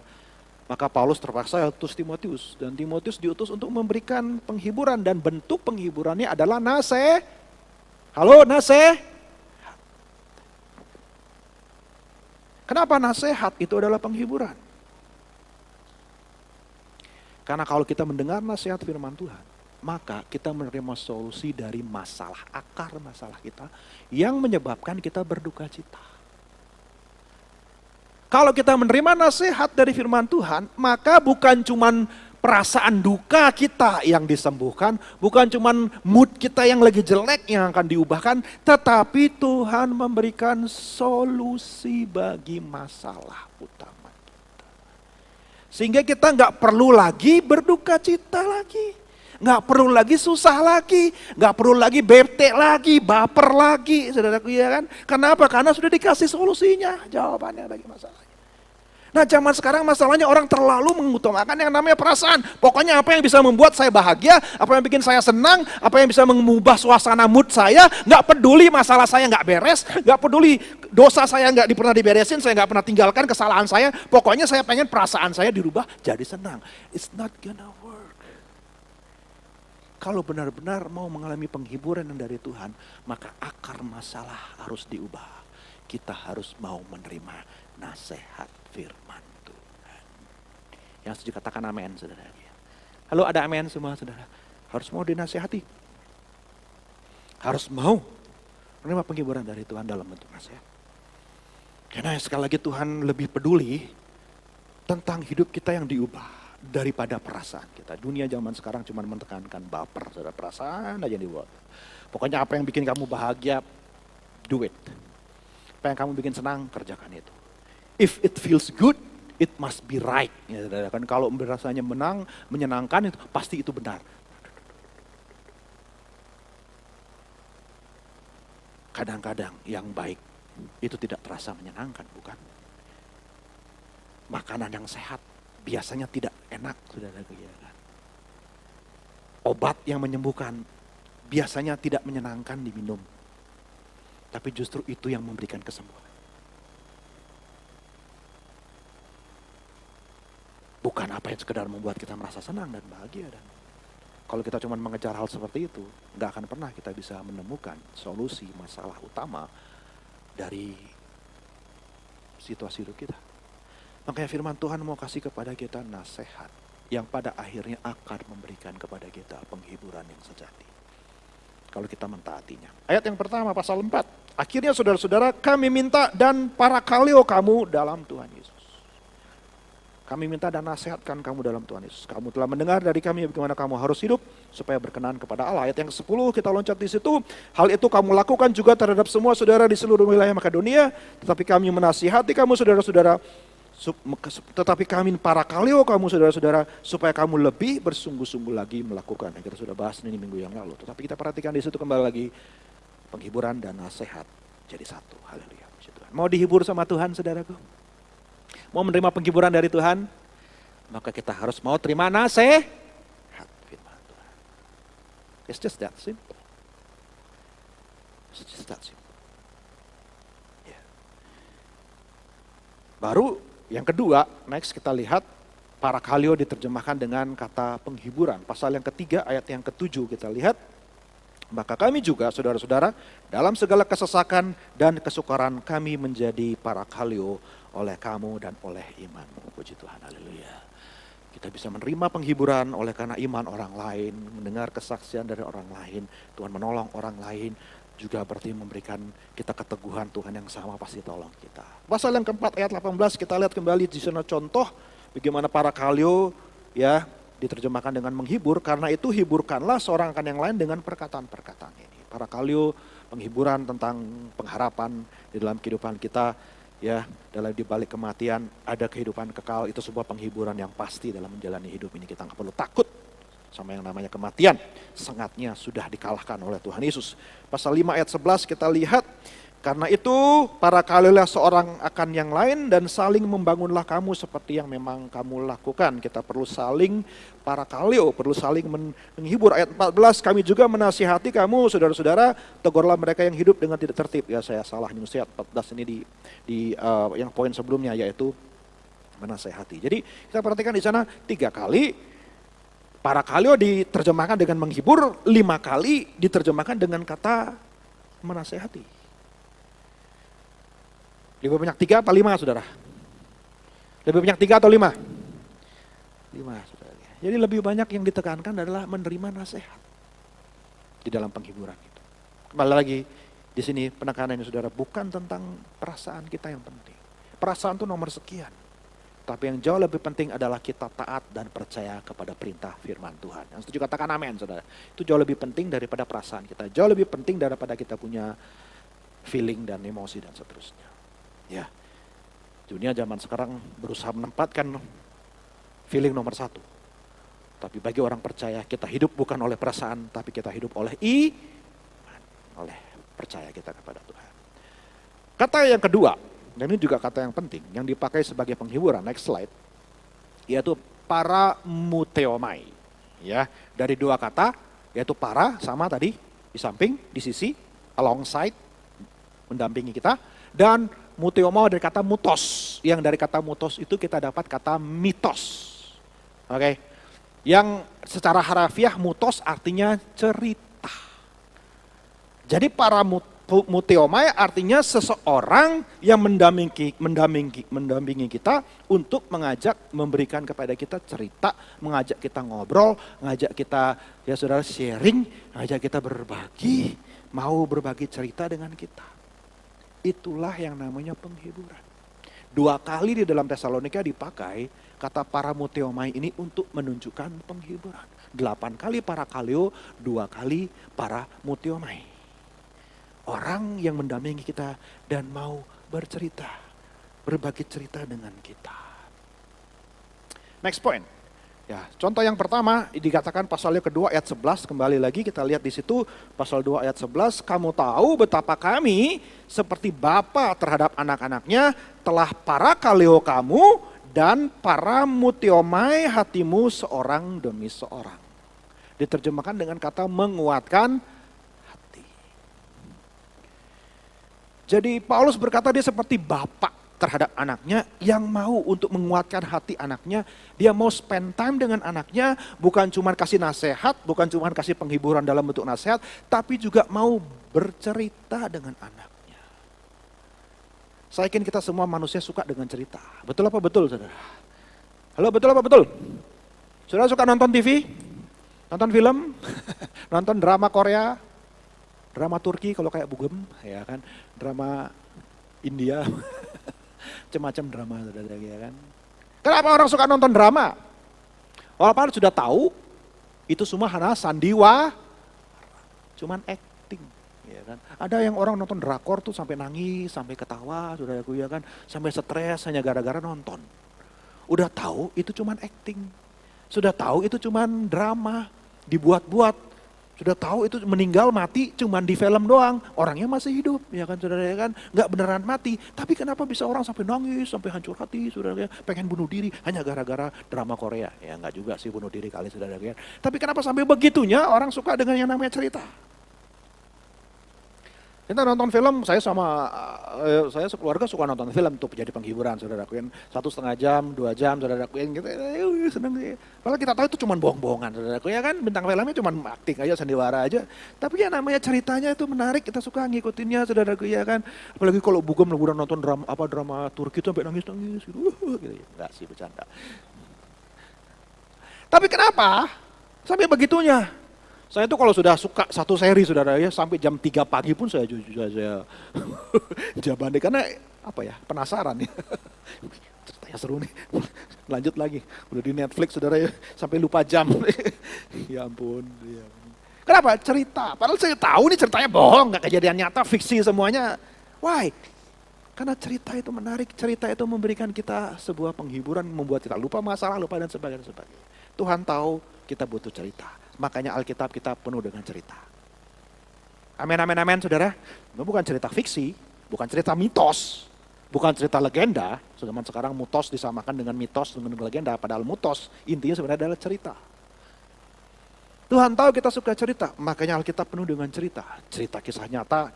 Maka Paulus terpaksa utus Timotius, dan Timotius diutus untuk memberikan penghiburan, dan bentuk penghiburannya adalah nasihat. Halo, nasihat. Kenapa nasihat itu adalah penghiburan? Karena kalau kita mendengar nasihat firman Tuhan, maka kita menerima solusi dari masalah, akar masalah kita yang menyebabkan kita berduka cita. Kalau kita menerima nasihat dari firman Tuhan, maka bukan cuman perasaan duka kita yang disembuhkan, bukan cuman mood kita yang lagi jelek yang akan diubahkan, tetapi Tuhan memberikan solusi bagi masalah utama kita. Sehingga kita nggak perlu lagi berduka cita lagi, nggak perlu lagi susah lagi, nggak perlu lagi bete lagi, baper lagi, saudaraku, ya kan? Kenapa? Karena sudah dikasih solusinya, jawabannya bagi masalahnya. Nah, zaman sekarang masalahnya orang terlalu mengutamakan yang namanya perasaan. Pokoknya apa yang bisa membuat saya bahagia, apa yang bikin saya senang, apa yang bisa mengubah suasana mood saya, nggak peduli masalah saya nggak beres, nggak peduli dosa saya nggak pernah diberesin, saya nggak pernah tinggalkan kesalahan saya. Pokoknya saya pengen perasaan saya dirubah jadi senang. It's not gonna work. Kalau benar-benar mau mengalami penghiburan dari Tuhan, maka akar masalah harus diubah. Kita harus mau menerima nasihat firman Tuhan. Yang setuju katakan amin, saudara. Halo, ada amin semua, saudara. Harus mau dinasihati. Harus mau menerima penghiburan dari Tuhan dalam bentuk nasihat. Karena sekali lagi Tuhan lebih peduli tentang hidup kita yang diubah daripada perasaan kita. Dunia zaman sekarang cuma menekankan baper, saudara, perasaan aja dibuat. Pokoknya apa yang bikin kamu bahagia, do it. Apa yang kamu bikin senang, kerjakan itu. If it feels good, it must be right. Ya, saudara, kan kalau berasanya menyenangkan, itu pasti itu benar. Kadang-kadang yang baik itu tidak terasa menyenangkan, bukan? Makanan yang sehat biasanya tidak enak, saudara, kan? Obat yang menyembuhkan biasanya tidak menyenangkan diminum. Tapi justru itu yang memberikan kesembuhan. Bukan apa yang sekedar membuat kita merasa senang dan bahagia. Dan kalau kita cuma mengejar hal seperti itu, nggak akan pernah kita bisa menemukan solusi masalah utama dari situasi hidup kita. Makanya firman Tuhan mau kasih kepada kita nasihat yang pada akhirnya akan memberikan kepada kita penghiburan yang sejati. Kalau kita mentaatinya. Ayat yang pertama pasal 4. Akhirnya saudara-saudara kami minta dan parakaleo kamu dalam Tuhan Yesus. Kami minta dan nasihatkan kamu dalam Tuhan Yesus. Kamu telah mendengar dari kami bagaimana kamu harus hidup supaya berkenan kepada Allah. Ayat yang ke-10 kita loncat di situ. Hal itu kamu lakukan juga terhadap semua saudara di seluruh wilayah Makedonia. Tetapi kami menasihati kamu saudara-saudara. Tetapi kami parakaleo kamu saudara-saudara supaya kamu lebih bersungguh-sungguh lagi melakukan. Kita sudah bahas ini minggu yang lalu. Tetapi kita perhatikan di situ kembali lagi penghiburan dan nasihat jadi satu. Haleluya. Mau dihibur sama Tuhan saudaraku? Mau menerima penghiburan dari Tuhan? Maka kita harus mau terima nasihat firman Tuhan. It's just that simple. It's just that simple. Yeah. Baru yang kedua, next kita lihat parakaleo diterjemahkan dengan kata penghiburan. Pasal yang ketiga ayat yang ke-7 kita lihat. Maka kami juga saudara-saudara dalam segala kesesakan dan kesukaran kami menjadi parakaleo oleh kamu dan oleh imanmu. Puji Tuhan, haleluya. Kita bisa menerima penghiburan oleh karena iman orang lain, mendengar kesaksian dari orang lain, Tuhan menolong orang lain, juga berarti memberikan kita keteguhan Tuhan yang sama pasti tolong kita. Pasal yang keempat ayat 18 kita lihat kembali di sana contoh bagaimana parakaleo ya diterjemahkan dengan menghibur, karena itu hiburkanlah seorang akan yang lain dengan perkataan-perkataan ini. Parakaleo penghiburan tentang pengharapan di dalam kehidupan kita ya, dalam di balik kematian ada kehidupan kekal, itu sebuah penghiburan yang pasti dalam menjalani hidup ini. Kita nggak perlu takut sama yang namanya kematian, sengatnya sudah dikalahkan oleh Tuhan Yesus. Pasal 5 ayat 11 kita lihat, karena itu parakaleo seorang akan yang lain dan saling membangunlah kamu seperti yang memang kamu lakukan. Kita perlu saling parakaleo, perlu saling menghibur. Ayat 14, kami juga menasihati kamu saudara-saudara, tegurlah mereka yang hidup dengan tidak tertib. Ya saya salah nih, ayat 14 ini di yang poin sebelumnya yaitu menasihati. Jadi kita perhatikan di sana 3 kali parakaleo diterjemahkan dengan menghibur, 5 kali diterjemahkan dengan kata menasehati. Lebih banyak 3 apa 5 saudara? Lebih banyak 3 atau 5? 5 saudara. Jadi lebih banyak yang ditekankan adalah menerima nasihat di dalam penghiburan itu. Kembali lagi di sini penekanannya saudara, bukan tentang perasaan kita yang penting. Perasaan itu nomor sekian. Tapi yang jauh lebih penting adalah kita taat dan percaya kepada perintah firman Tuhan. Yang setuju katakan amin saudara. Itu jauh lebih penting daripada perasaan kita. Jauh lebih penting daripada kita punya feeling dan emosi dan seterusnya. Ya, dunia zaman sekarang berusaha menempatkan feeling nomor 1. Tapi bagi orang percaya kita hidup bukan oleh perasaan, tapi kita hidup oleh iman. Oleh percaya kita kepada Tuhan. Kata yang kedua, dan ini juga kata yang penting, yang dipakai sebagai penghiburan, next slide, yaitu paramuteomai. Ya, dari 2 kata, yaitu para sama tadi, di samping, di sisi, alongside, mendampingi kita, dan muteomai dari kata mutos, yang dari kata mutos itu kita dapat kata mitos. Oke, yang secara harafiah mutos artinya cerita. Jadi paramuteomai artinya seseorang yang mendampingi kita untuk memberikan kepada kita cerita, mengajak kita ngobrol, mengajak kita ya saudara sharing, mengajak kita berbagi, mau berbagi cerita dengan kita. Itulah yang namanya penghiburan. 2 kali di dalam Tesalonika dipakai kata paramuteomai ini untuk menunjukkan penghiburan. 8 kali parakaleo, 2 kali paramuteomai. Orang yang mendampingi kita dan mau bercerita, berbagi cerita dengan kita. Next point. Ya, contoh yang pertama dikatakan pasalnya kedua ayat 11, kembali lagi kita lihat di situ pasal 2 ayat 11, kamu tahu betapa kami seperti bapa terhadap anak-anaknya telah parakaleo kamu dan paramuteomai hatimu seorang demi seorang. Diterjemahkan dengan kata menguatkan hati. Jadi Paulus berkata dia seperti bapak terhadap anaknya yang mau untuk menguatkan hati anaknya. Dia mau spend time dengan anaknya, bukan cuma kasih nasihat, bukan cuma kasih penghiburan dalam bentuk nasihat, tapi juga mau bercerita dengan anaknya. Saya yakin kita semua manusia suka dengan cerita. Betul apa betul, saudara? Halo, betul apa betul? Saudara suka nonton TV? Nonton film? Nonton drama Korea? Drama Turki kalau kayak Bugem, ya kan? Drama India, macam-macam drama, saudara, ya kan? Kenapa orang suka nonton drama? Walaupun sudah tahu, itu semua hanya sandiwara, cuman acting. Ya kan? Ada yang orang nonton drakor tuh sampai nangis, sampai ketawa, saudaraku, ya kan, sampai stres hanya gara-gara nonton. Udah tahu itu cuman acting, sudah tahu itu cuman drama, dibuat-buat, sudah tahu itu meninggal mati cuman di film doang, orangnya masih hidup, ya kan, saudara, ya kan, nggak beneran mati. Tapi kenapa bisa orang sampai nangis, sampai hancur hati, saudara, ya, pengen bunuh diri hanya gara-gara drama Korea? Ya nggak juga sih bunuh diri kali, saudara, ya. Tapi kenapa sampai begitunya orang suka dengan yang namanya cerita? Kita nonton film, saya sekeluarga suka nonton film tuh jadi penghiburan, saudaraku, 1,5 jam, 2 jam, saudaraku, gitu, seneng sih. Padahal kita tahu itu cuma bohong-bohongan, saudaraku, ya kan, bintang filmnya cuma akting aja, sandiwara aja. Tapi ya namanya ceritanya itu menarik, kita suka ngikutinnya, saudaraku, ya kan. Apalagi kalau Bugem udah nonton drama Turki itu sampai nangis-nangis gitu, gitu. Enggak sih, bercanda. Tapi kenapa sampai begitunya? Saya tuh kalau sudah suka satu seri, saudara, ya, sampai jam 3 pagi pun saya jabani, karena apa ya, penasaran ya. Ceritanya seru nih, lanjut lagi. Udah di Netflix, saudara, ya, sampai lupa jam. Ya ampun. Ya. Kenapa? Cerita. Padahal saya tahu nih ceritanya bohong, nggak kejadian nyata, fiksi semuanya. Why? Karena cerita itu menarik, cerita itu memberikan kita sebuah penghiburan, membuat kita lupa masalah, lupa dan sebagainya. Tuhan tahu kita butuh cerita. Makanya Alkitab kita penuh dengan cerita. Amin, amin, amin, saudara. Itu bukan cerita fiksi, bukan cerita mitos, bukan cerita legenda. Zaman sekarang mitos disamakan dengan mitos, dengan legenda. Padahal mitos intinya sebenarnya adalah cerita. Tuhan tahu kita suka cerita, makanya Alkitab penuh dengan cerita. Cerita kisah nyata,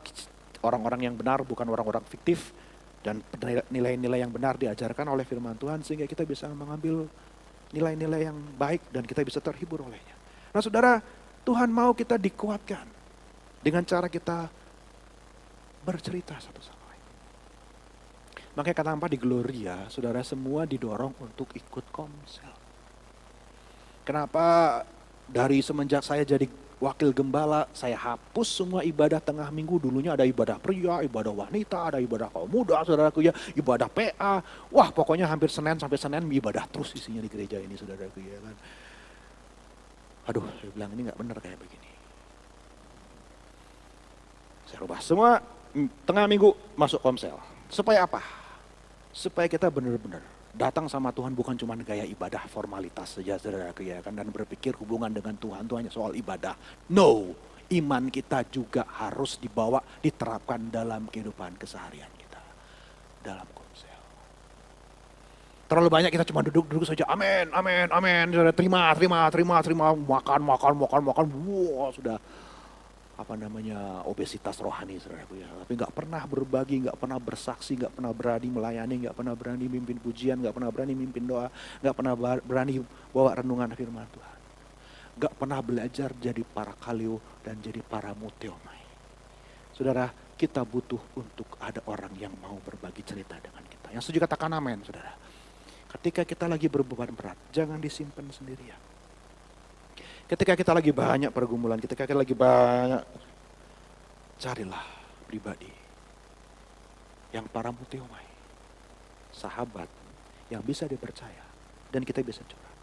orang-orang yang benar bukan orang-orang fiktif. Dan nilai-nilai yang benar diajarkan oleh firman Tuhan sehingga kita bisa mengambil nilai-nilai yang baik dan kita bisa terhibur olehnya. Nah, saudara, Tuhan mau kita dikuatkan dengan cara kita bercerita satu sama lain. Makanya kata apa di Gloria, saudara, semua didorong untuk ikut komsel. Kenapa dari semenjak saya jadi wakil gembala, saya hapus semua ibadah tengah minggu. Dulunya ada ibadah pria, ibadah wanita, ada ibadah kaum muda, saudaraku, ya, ibadah PA. Wah, pokoknya hampir Senin sampai Senin ibadah terus isinya di gereja ini, saudaraku, ya kan. Aduh, saya bilang ini nggak benar kayak begini. Saya rubah semua, tengah minggu masuk komsel. Supaya apa? Supaya kita benar-benar datang sama Tuhan bukan cuma gaya ibadah formalitas saja, saudaraku, ya kan, dan berpikir hubungan dengan Tuhan itu hanya soal ibadah. No, iman kita juga harus dibawa, diterapkan dalam kehidupan keseharian kita. Dalam komsel. Terlalu banyak kita cuma duduk-duduk saja, amin, amin, amin, terima, makan, wah sudah obesitas rohani, saudaraku, ya. Tapi nggak pernah berbagi, nggak pernah bersaksi, nggak pernah berani melayani, nggak pernah berani mimpin pujian, nggak pernah berani mimpin doa, nggak pernah berani bawa renungan firman Tuhan, nggak pernah belajar jadi para kalio dan jadi para muteomai. Saudara, kita butuh untuk ada orang yang mau berbagi cerita dengan kita. Yang setuju katakan amin, saudara. Ketika kita lagi berbeban berat, jangan disimpan sendirian. Ketika kita lagi banyak pergumulan, ketika kita lagi banyak, carilah pribadi yang para muteomai, sahabat yang bisa dipercaya dan kita bisa curhat.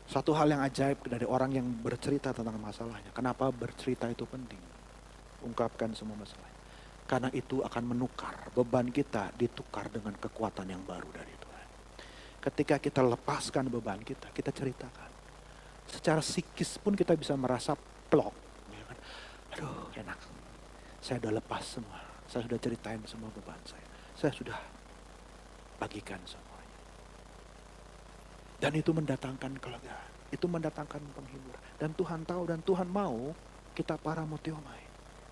Satu hal yang ajaib dari orang yang bercerita tentang masalahnya. Kenapa bercerita itu penting? Ungkapkan semua masalah. Karena itu akan menukar, beban kita ditukar dengan kekuatan yang baru dari Tuhan. Ketika kita lepaskan beban kita, kita ceritakan. Secara psikis pun kita bisa merasa plok. Ya kan? Aduh, enak. Saya sudah lepas semua. Saya sudah ceritain semua beban saya. Saya sudah bagikan semuanya. Dan itu mendatangkan kelegaan. Itu mendatangkan penghiburan. Dan Tuhan tahu dan Tuhan mau kita para muteomai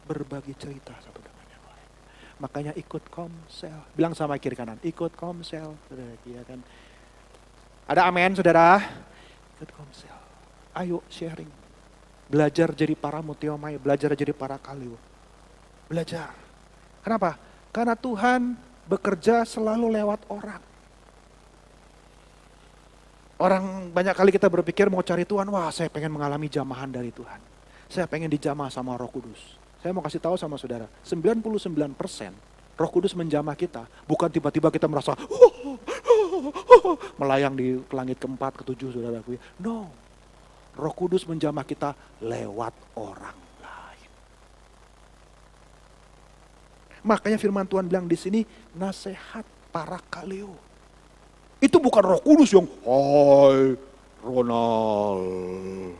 berbagi cerita satu dengan yang lain. Makanya ikut komsel. Bilang sama kiri kanan, ikut komsel. Saudara, ya kan? Ada amin, saudara? Ikut komsel. Ayo sharing. Belajar jadi para muteomai, belajar jadi para kalio. Belajar. Kenapa? Karena Tuhan bekerja selalu lewat orang. Orang banyak kali kita berpikir mau cari Tuhan, wah saya pengen mengalami jamahan dari Tuhan. Saya pengen dijamah sama Roh Kudus. Saya mau kasih tahu sama saudara, 99% Roh Kudus menjamah kita. Bukan tiba-tiba kita merasa melayang di langit keempat, ketujuh saudaraku. No, Roh Kudus menjamah kita lewat orang lain. Makanya firman Tuhan bilang di sini, nasihat parakaleo. Itu bukan Roh Kudus yang, hai Ronald.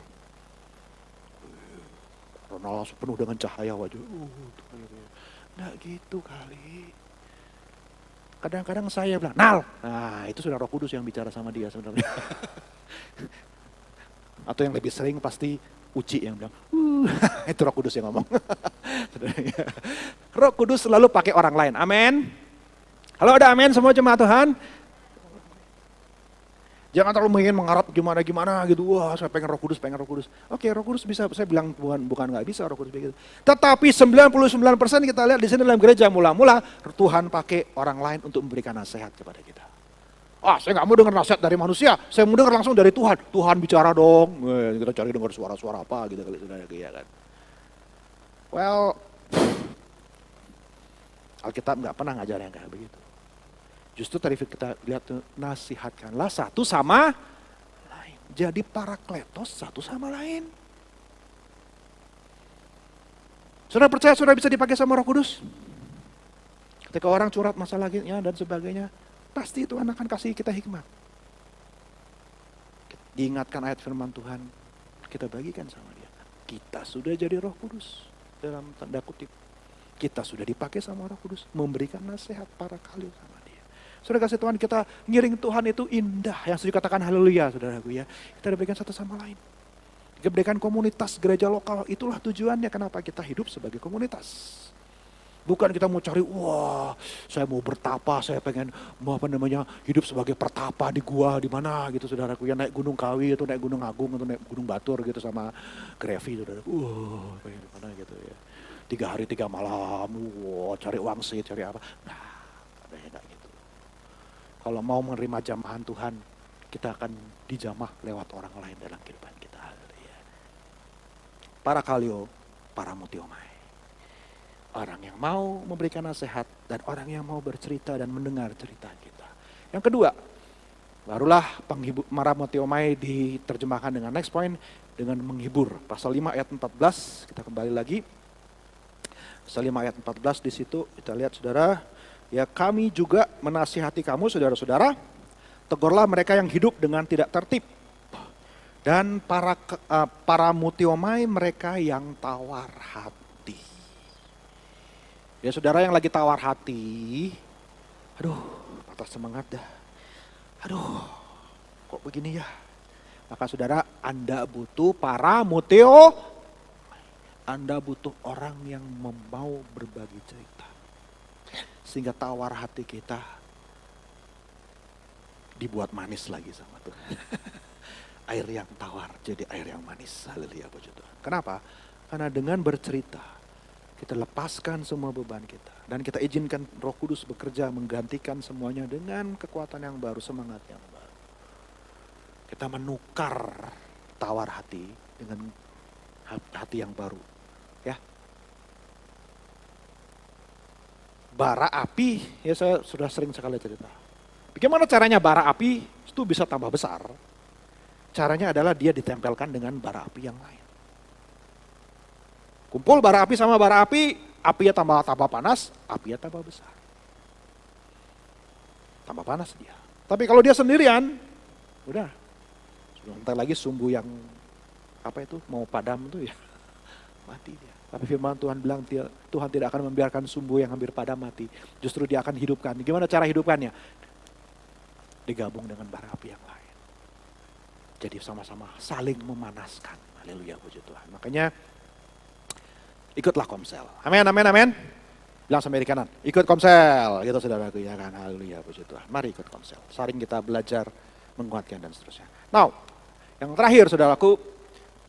Ronald penuh dengan cahaya wajah. Nggak gitu kali. Kadang-kadang saya bilang, Nal. Nah itu sudah Roh Kudus yang bicara sama dia sebenarnya. Atau yang lebih sering pasti Uci yang bilang, itu Roh Kudus yang ngomong. Roh Kudus selalu pakai orang lain. Amin. Halo, ada amin semua jemaat Tuhan. Jangan terlalu ingin mengharap gimana-gimana gitu. Wah, saya pengen Roh Kudus, Oke, Roh Kudus bisa, saya bilang bukan nggak bisa Roh Kudus begitu. Tetapi 99% kita lihat di sini dalam gereja mula-mula Tuhan pakai orang lain untuk memberikan nasihat kepada kita. Saya nggak mau dengar nasihat dari manusia, saya mau dengar langsung dari Tuhan. Tuhan bicara dong. Kita cari dengar suara-suara apa gitu kali saudara ya kan. Well, Alkitab nggak pernah ngajar yang kayak begitu. Justru tadi kita lihat nasihatkanlah satu sama lain. Jadi parakletos satu sama lain. Saudara percaya saudara bisa dipakai sama Roh Kudus? Ketika orang curhat masalahnya dan sebagainya, pasti Tuhan akan kasih kita hikmat. Diingatkan ayat firman Tuhan, kita bagikan sama dia. Kita sudah jadi Roh Kudus dalam tanda kutip. Kita sudah dipakai sama Roh Kudus memberikan nasihat parakaleo sama dia. Saudara kasih Tuhan, kita ngiring Tuhan itu indah. Yang setuju katakan haleluya saudaraku ya. Kita diberikan satu sama lain. Kita berikan komunitas gereja lokal. Itulah tujuannya kenapa kita hidup sebagai komunitas. Bukan kita mau cari, wah saya mau bertapa, saya pengen hidup sebagai pertapa di gua di mana gitu saudaraku ya, naik Gunung Kawi atau naik Gunung Agung atau naik Gunung Batur gitu sama Grevi saudaraku. Pengen di mana gitu ya. 3 hari 3 malam, cari wangsit, cari apa. Nah, beda gitu. Kalau mau menerima jamahan Tuhan, kita akan dijamah lewat orang lain dalam kehidupan kita. Parakaleo, paramutiomai. Orang yang mau memberikan nasihat dan orang yang mau bercerita dan mendengar cerita kita. Yang kedua, barulah paramutiomai diterjemahkan dengan next point, dengan menghibur. Pasal 5 ayat 14, kita kembali lagi. Pasal 5 ayat 14 di situ kita lihat saudara, ya kami juga menasihati kamu saudara-saudara, tegurlah mereka yang hidup dengan tidak tertib. Dan paramutiomai mereka yang tawar hati. Ya saudara yang lagi tawar hati, aduh patah semangat dah. Aduh kok begini ya. Maka saudara Anda butuh Anda butuh orang yang mau berbagi cerita. Sehingga tawar hati kita dibuat manis lagi sama Tuhan. Air yang tawar jadi air yang manis. Haleluya puji Tuhan. Kenapa? Karena dengan bercerita kita lepaskan semua beban kita. Dan kita izinkan Roh Kudus bekerja menggantikan semuanya dengan kekuatan yang baru, semangat yang baru. Kita menukar tawar hati dengan hati yang baru. Ya. Bara api, ya saya sudah sering sekali cerita. Bagaimana caranya bara api itu bisa tambah besar? Caranya adalah dia ditempelkan dengan bara api yang lain. Kumpul bara api sama bara api, apinya tambah panas, apinya tambah besar. Tambah panas dia. Tapi kalau dia sendirian, udah. Sebentar lagi sumbu yang mau padam itu ya, mati dia. Tapi firman Tuhan bilang Tuhan tidak akan membiarkan sumbu yang hampir padam mati. Justru dia akan hidupkan. Gimana cara hidupkannya? Digabung dengan bara api yang lain. Jadi sama-sama saling memanaskan. Haleluya puji Tuhan. Makanya ikutlah Komsel. Amin, amin, amin. Bilang sama di kanan, ikut Komsel. Gitu saudaraku ya kan. Haleluya puji Tuhan. Mari ikut Komsel. Saring kita belajar, menguatkan dan seterusnya. Now, yang terakhir saudaraku,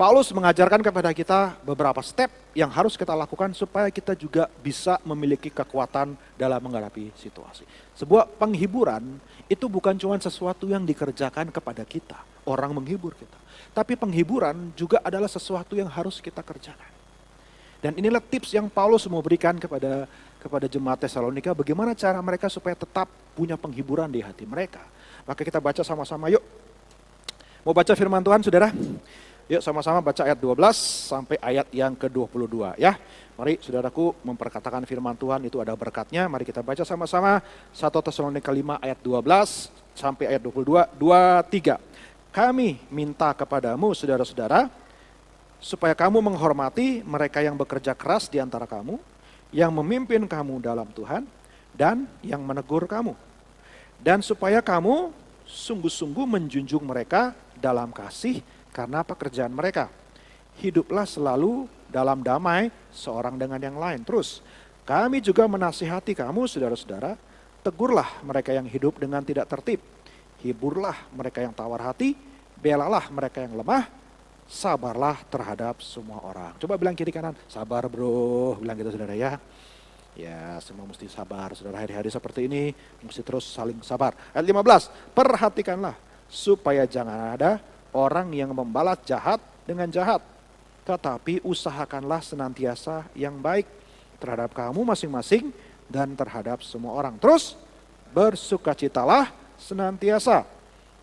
Paulus mengajarkan kepada kita beberapa step yang harus kita lakukan supaya kita juga bisa memiliki kekuatan dalam menghadapi situasi. Sebuah penghiburan itu bukan cuma sesuatu yang dikerjakan kepada kita, orang menghibur kita. Tapi penghiburan juga adalah sesuatu yang harus kita kerjakan. Dan inilah tips yang Paulus mau berikan kepada jemaat Tesalonika, bagaimana cara mereka supaya tetap punya penghiburan di hati mereka. Maka kita baca sama-sama yuk. Mau baca firman Tuhan saudara? Yuk sama-sama baca ayat 12 sampai ayat yang ke-22 ya. Mari saudaraku memperkatakan firman Tuhan itu ada berkatnya. Mari kita baca sama-sama 1 Tesalonika 5 ayat 12 sampai ayat 22, 23. Kami minta kepadamu saudara-saudara supaya kamu menghormati mereka yang bekerja keras di antara kamu, yang memimpin kamu dalam Tuhan dan yang menegur kamu. Dan supaya kamu sungguh-sungguh menjunjung mereka dalam kasih karena pekerjaan mereka. Hiduplah selalu dalam damai seorang dengan yang lain. Terus, kami juga menasihati kamu saudara-saudara, tegurlah mereka yang hidup dengan tidak tertib. Hiburlah mereka yang tawar hati, belalah mereka yang lemah, sabarlah terhadap semua orang. Coba bilang kiri kanan, sabar bro, bilang gitu saudara ya. Ya semua mesti sabar, saudara hari-hari seperti ini mesti terus saling sabar. Ayat 15, perhatikanlah supaya jangan ada orang yang membalas jahat dengan jahat. Tetapi usahakanlah senantiasa yang baik terhadap kamu masing-masing dan terhadap semua orang. Terus bersukacitalah senantiasa.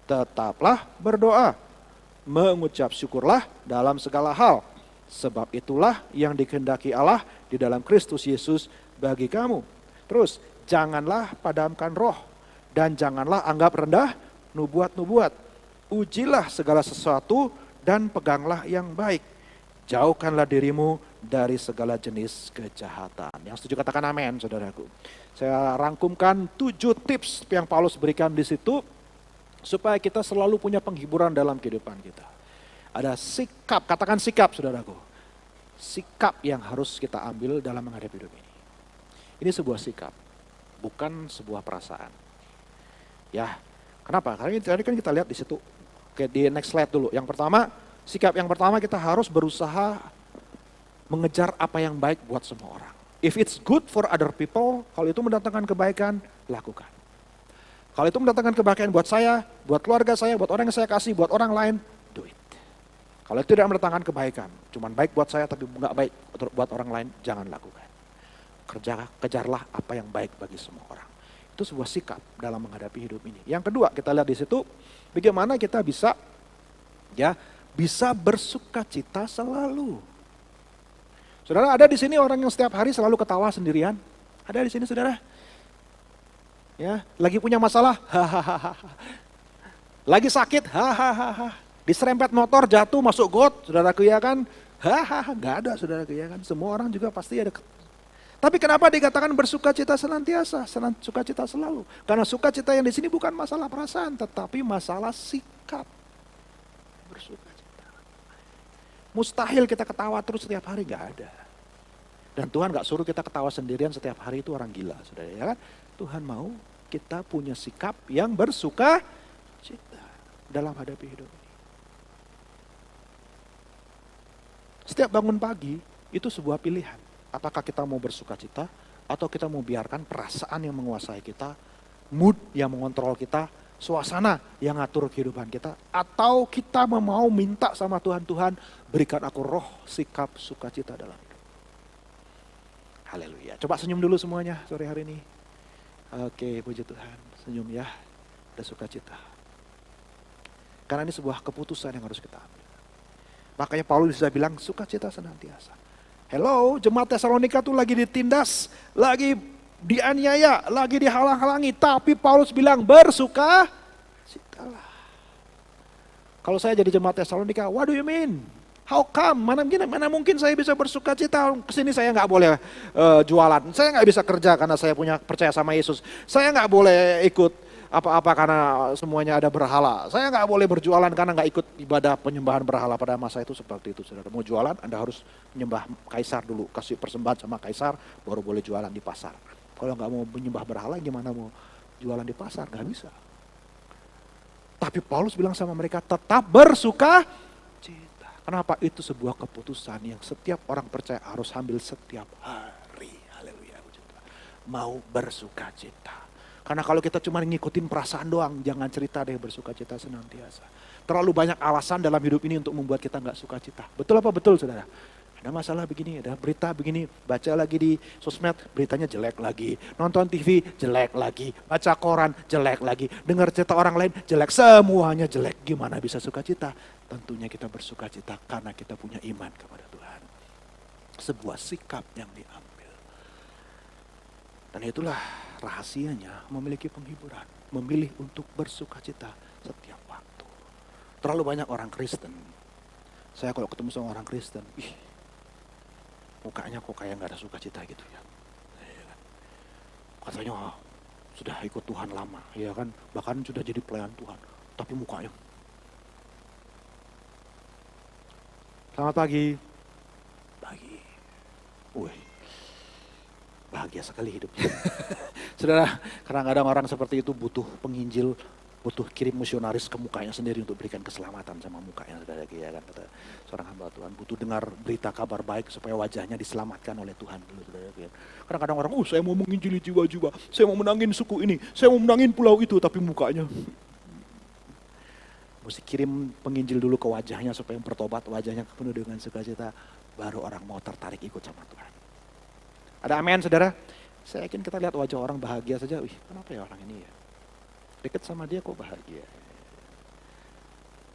Tetaplah berdoa. Mengucap syukurlah dalam segala hal. Sebab itulah yang dikehendaki Allah di dalam Kristus Yesus bagi kamu. Terus janganlah padamkan roh. Dan janganlah anggap rendah nubuat-nubuat. Ujilah segala sesuatu dan peganglah yang baik. Jauhkanlah dirimu dari segala jenis kejahatan. Yang setuju katakan amin, saudaraku. Saya rangkumkan 7 tips yang Paulus berikan di situ supaya kita selalu punya penghiburan dalam kehidupan kita. Ada sikap, katakan sikap, saudaraku. Sikap yang harus kita ambil dalam menghadapi hidup ini. Ini sebuah sikap, bukan sebuah perasaan. Ya, kenapa? Karena tadi kan kita lihat di situ. Oke, di next slide dulu. Yang pertama, sikap yang pertama kita harus berusaha mengejar apa yang baik buat semua orang. If it's good for other people, kalau itu mendatangkan kebaikan, lakukan. Kalau itu mendatangkan kebaikan buat saya, buat keluarga saya, buat orang yang saya kasih, buat orang lain, do it. Kalau itu tidak mendatangkan kebaikan, cuman baik buat saya tapi nggak baik buat orang lain, jangan lakukan. Kejarlah apa yang baik bagi semua orang. Itu sebuah sikap dalam menghadapi hidup ini. Yang kedua, kita lihat di situ bagaimana kita bisa bersuka cita selalu. Saudara, ada di sini orang yang setiap hari selalu ketawa sendirian? Ada di sini saudara? Ya, lagi punya masalah? Hahaha. Lagi sakit? Hahaha. Diserempet motor jatuh masuk got, saudaraku ya kan? Hahaha, enggak ada saudaraku ya kan? Semua orang juga pasti ada. Tapi kenapa dikatakan bersukacita senantiasa, sukacita selalu? Karena sukacita yang di sini bukan masalah perasaan, tetapi masalah sikap. Bersukacita. Mustahil kita ketawa terus setiap hari, nggak ada. Dan Tuhan nggak suruh kita ketawa sendirian setiap hari, itu orang gila, saudara ya kan? Tuhan mau kita punya sikap yang bersukacita dalam hadapi hidup ini. Setiap bangun pagi itu sebuah pilihan. Apakah kita mau bersukacita atau kita mau biarkan perasaan yang menguasai kita, mood yang mengontrol kita, suasana yang ngatur kehidupan kita, atau kita mau minta sama Tuhan, Tuhan berikan aku roh sikap sukacita dalam hidup. Haleluya. Coba senyum dulu semuanya sore hari ini. Oke, puji Tuhan. Senyum ya. Ada sukacita. Karena ini sebuah keputusan yang harus kita ambil. Makanya Paulus bisa bilang sukacita senantiasa. Hello, jemaat Tesalonika tuh lagi ditindas, lagi dianiaya, lagi dihalang-halangi. Tapi Paulus bilang bersukacitalah. Kalau saya jadi jemaat Tesalonika, what do you mean? How come? Mana mungkin saya bisa bersukacita? Kesini saya nggak boleh jualan. Saya nggak bisa kerja karena saya percaya sama Yesus. Saya nggak boleh ikut apa-apa karena semuanya ada berhala. Saya nggak boleh berjualan karena nggak ikut ibadah penyembahan berhala pada masa itu seperti itu. Saudara mau jualan, Anda harus menyembah kaisar dulu, kasih persembahan sama kaisar, baru boleh jualan di pasar. Kalau nggak mau menyembah berhala, gimana mau jualan di pasar? Nggak bisa. Tapi Paulus bilang sama mereka, tetap bersuka cita. Kenapa? Itu sebuah keputusan yang setiap orang percaya harus ambil setiap hari. Haleluya. Mau bersuka cita. Karena kalau kita cuma ngikutin perasaan doang, jangan cerita deh bersuka cita senantiasa. Terlalu banyak alasan dalam hidup ini untuk membuat kita nggak suka cita. Betul apa betul saudara? Ada masalah begini, ada berita begini, baca lagi di sosmed, beritanya jelek lagi. Nonton TV, jelek lagi. Baca koran, jelek lagi. Dengar cerita orang lain, jelek. Semuanya jelek. Gimana bisa sukacita? Tentunya kita bersukacita karena kita punya iman kepada Tuhan. Sebuah sikap yang diambil. Dan itulah rahasianya memiliki penghiburan. Memilih untuk bersukacita setiap waktu. Terlalu banyak orang Kristen. Saya kalau ketemu sama orang Kristen, mukanya kok kayak gak ada sukacita gitu ya. Katanya sudah ikut Tuhan lama, ya kan, bahkan sudah jadi pelayan Tuhan, tapi mukanya. Selamat pagi. Pagi. Wih, bahagia sekali hidupnya. Saudara, kadang-kadang orang seperti itu butuh penginjil, butuh kirim misionaris ke mukanya sendiri untuk berikan keselamatan sama mukanya, saudara, ya kan, kata seorang hamba Tuhan. Butuh dengar berita kabar baik supaya wajahnya diselamatkan oleh Tuhan dulu, saudara. Kadang-kadang orang, saya mau menginjili jiwa-jiwa, saya mau menangin suku ini, saya mau menangin pulau itu, tapi mukanya. Mesti kirim penginjil dulu ke wajahnya supaya bertobat, wajahnya penuh dengan sukacita, baru orang mau tertarik ikut sama Tuhan. Ada amin, saudara? Saya yakin kita lihat wajah orang bahagia saja, kenapa ya orang ini ya? Dekat sama dia kok bahagia.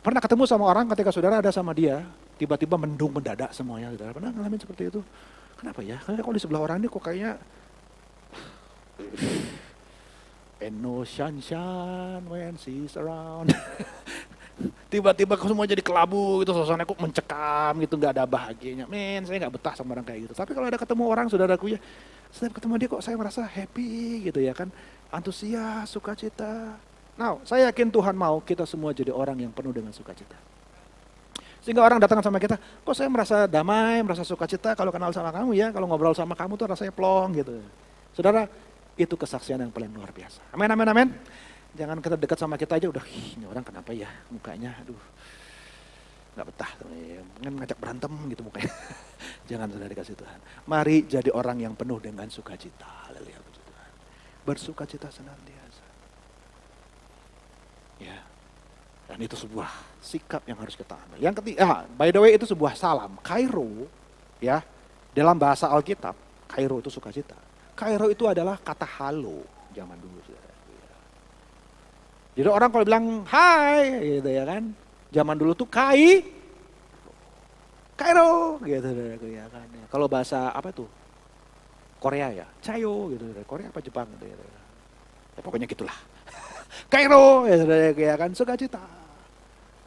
Pernah ketemu sama orang ketika saudara ada sama dia, tiba-tiba mendung mendadak semuanya, saudara. Pernah ngalamin seperti itu? Kenapa ya? Karena kalau di sebelah orang ini kok kayaknya and no sunshine when she's around. Tiba-tiba semua jadi kelabu gitu, suasananya kok mencekam gitu, gak ada bahagianya. Saya gak betah sama orang kayak gitu. Tapi kalau ada ketemu orang, saudaraku ya, setiap ketemu dia kok saya merasa happy gitu ya kan. Antusias, sukacita. Nah, saya yakin Tuhan mau kita semua jadi orang yang penuh dengan sukacita. Sehingga orang datang sama kita, kok saya merasa damai, merasa sukacita kalau kenal sama kamu ya, kalau ngobrol sama kamu tuh rasanya plong gitu. Saudara, itu kesaksian yang paling luar biasa. Amin, amin, amin. Jangan kita dekat sama kita aja udah, ini orang kenapa ya mukanya, aduh, gak betah. Mungkin ngajak berantem gitu mukanya. Jangan, saudara, dikasih Tuhan. Mari jadi orang yang penuh dengan sukacita. Haleluya. Bersukacita senantiasa. Ya. Dan itu sebuah sikap yang harus kita ambil. Yang ketiga, by the way itu sebuah salam. Kairo, ya, dalam bahasa Alkitab, kairo itu sukacita. Kairo itu adalah kata halo zaman dulu. Jadi orang kalau bilang hai gitu ya kan. Zaman dulu tuh Kairo gitu ya kan. Kalau bahasa apa tuh? Korea ya, Chayo gitu, Korea apa Jepang gitu ya. Pokoknya gitulah. Kairo ya kan, sukacita.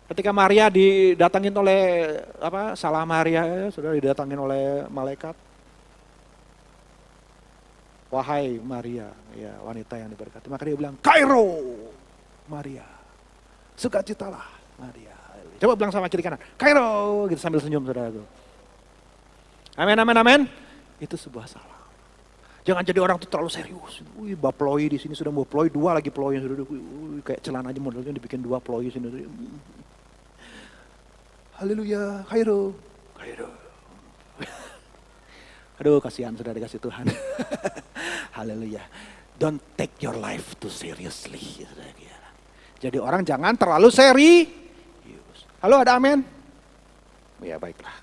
Ketika Maria didatangin oleh salah Maria ya, sudah didatangin oleh malaikat. Wahai Maria, ya wanita yang diberkati. Maka dia bilang, Kairo Maria. Sukacitalah Maria. Coba bilang sama kiri kanan, Kairo gitu sambil senyum, saudara. Amin, amin, amin. Itu sebuah salam. Jangan jadi orang tuh terlalu serius. Baploi di sini sudah mau ploi, 2 lagi ploi yang sudah kayak celana aja modelnya dibikin 2 ploi sini. Haleluya, Kairo. Aduh, kasihan sudah dikasih Tuhan. Haleluya. Don't take your life too seriously. Jadi orang jangan terlalu serius. Halo, ada amin? Ya baiklah.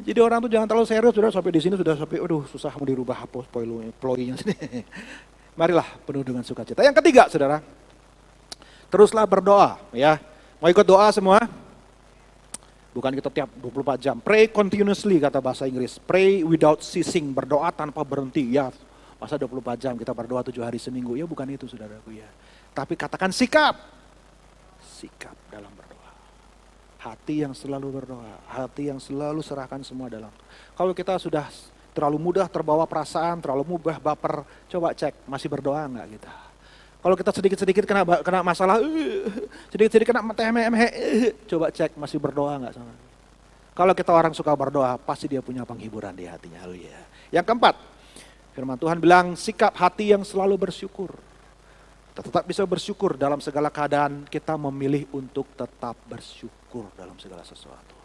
Jadi orang tuh jangan terlalu serius, sudah sampai di sini sudah sampai, aduh susah mau dirubah hapus ploinya sini. Marilah penuh dengan sukacita. Yang ketiga, saudara, teruslah berdoa, ya. Mau ikut doa semua? Bukan kita tiap 24 jam. Pray continuously kata bahasa Inggris. Pray without ceasing, berdoa tanpa berhenti. Ya, masa 24 jam kita berdoa 7 hari seminggu? Ya bukan itu, saudaraku ya. Tapi katakan sikap dalam berdoa. Hati yang selalu berdoa, hati yang selalu serahkan semua dalam. Kalau kita sudah terlalu mudah terbawa perasaan, terlalu mudah baper, coba cek masih berdoa enggak kita. Kalau kita sedikit-sedikit kena masalah, sedikit-sedikit kena coba cek masih berdoa enggak sama. Kalau kita orang suka berdoa, pasti dia punya penghiburan di hatinya. Haleluya. Yang keempat, firman Tuhan bilang sikap hati yang selalu bersyukur. Kita tetap bisa bersyukur dalam segala keadaan, kita memilih untuk tetap bersyukur dalam segala sesuatu.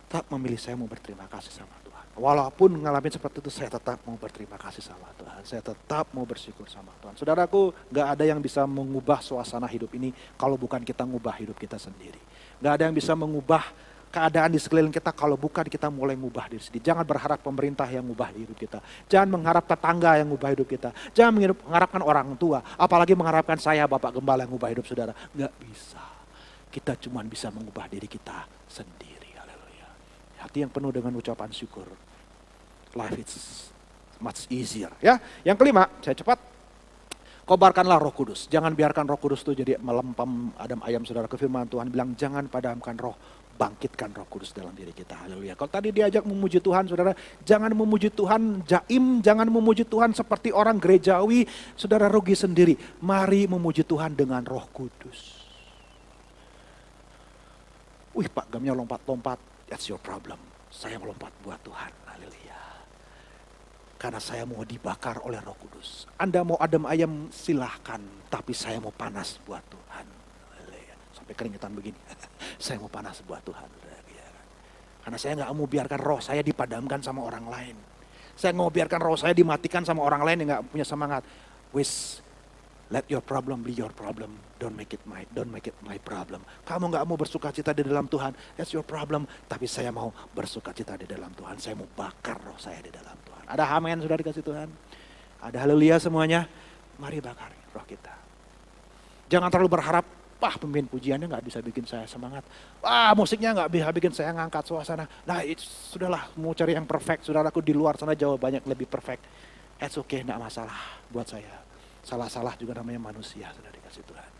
Tetap memilih, saya mau berterima kasih sama Tuhan. Walaupun ngalamin seperti itu, saya tetap mau berterima kasih sama Tuhan. Saya tetap mau bersyukur sama Tuhan. Saudaraku, gak ada yang bisa mengubah suasana hidup ini kalau bukan kita ngubah hidup kita sendiri. Gak ada yang bisa mengubah keadaan di sekeliling kita kalau bukan kita mulai ngubah diri sendiri. Jangan berharap pemerintah yang ngubah hidup kita. Jangan mengharap tetangga yang ngubah hidup kita. Jangan mengharapkan orang tua. Apalagi mengharapkan saya, Bapak Gembala, yang ngubah hidup saudara. Gak bisa. Kita cuma bisa mengubah diri kita sendiri. Haleluya. Hati yang penuh dengan ucapan syukur. Life is much easier. Ya, yang kelima, saya cepat. Kobarkanlah Roh Kudus. Jangan biarkan Roh Kudus itu jadi melempam Adam ayam, saudara. Firman Tuhan bilang, jangan padamkan roh. Bangkitkan Roh Kudus dalam diri kita. Haleluya. Kalau tadi diajak memuji Tuhan, saudara, jangan memuji Tuhan jaim, jangan memuji Tuhan seperti orang gerejawi, saudara, rugi sendiri. Mari memuji Tuhan dengan Roh Kudus. Wih, Pak Gamnya lompat-lompat. That's your problem. Saya melompat buat Tuhan. Haleluya. Karena saya mau dibakar oleh Roh Kudus. Anda mau adem ayam, silahkan. Tapi saya mau panas buat Tuhan. Haleluya. Sampai keringetan begini. Saya mau panas buat Tuhan. Karena saya gak mau biarkan roh saya dipadamkan sama orang lain. Saya gak mau biarkan roh saya dimatikan sama orang lain yang gak punya semangat. Wis, let your problem be your problem. Don't make it my problem. Kamu gak mau bersuka cita di dalam Tuhan, that's your problem. Tapi saya mau bersuka cita di dalam Tuhan. Saya mau bakar roh saya di dalam Tuhan. Ada amin sudah dikasih Tuhan? Ada haleluya semuanya? Mari bakar roh kita. Jangan terlalu berharap, wah pemimpin pujiannya gak bisa bikin saya semangat. Wah musiknya gak bisa bikin saya ngangkat suasana. Nah sudahlah, mau cari yang perfect. Saudaraku, di luar sana jauh banyak lebih perfect. It's okay, gak masalah buat saya. Salah-salah juga namanya manusia, sudah dikasih Tuhan.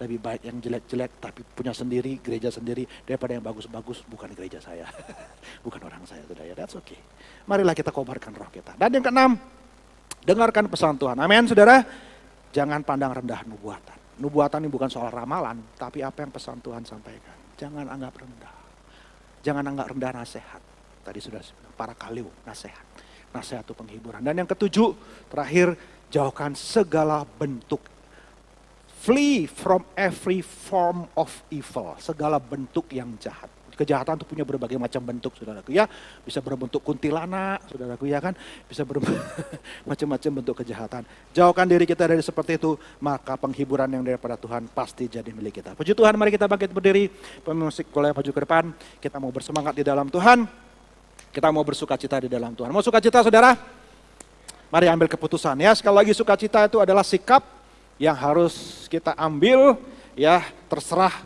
Lebih baik yang jelek-jelek tapi punya sendiri, gereja sendiri, daripada yang bagus-bagus bukan gereja saya. Bukan orang saya, sudah ya, that's okay. Marilah kita kobarkan roh kita. Dan yang keenam, dengarkan pesan Tuhan. Amin saudara. Jangan pandang rendah nubuatan. Nubuatan ini bukan soal ramalan, tapi apa yang pesan Tuhan sampaikan. Jangan anggap rendah. Jangan anggap rendah nasihat. Tadi sudah para kaliu, nasihat. Nasihat itu penghiburan. Dan yang ketujuh, terakhir, jauhkan segala bentuk. Flee from every form of evil. Segala bentuk yang jahat. Kejahatan itu punya berbagai macam bentuk, saudaraku ya. Bisa berbentuk kuntilanak, saudaraku ya kan. Bisa macam-macam bentuk kejahatan. Jauhkan diri kita dari seperti itu, maka penghiburan yang daripada Tuhan pasti jadi milik kita. Puji Tuhan, mari kita bangkit berdiri. Pemusik boleh maju ke depan. Kita mau bersemangat di dalam Tuhan. Kita mau bersuka cita di dalam Tuhan. Mau sukacita saudara? Mari ambil keputusan ya. Sekali lagi, sukacita itu adalah sikap yang harus kita ambil ya, terserah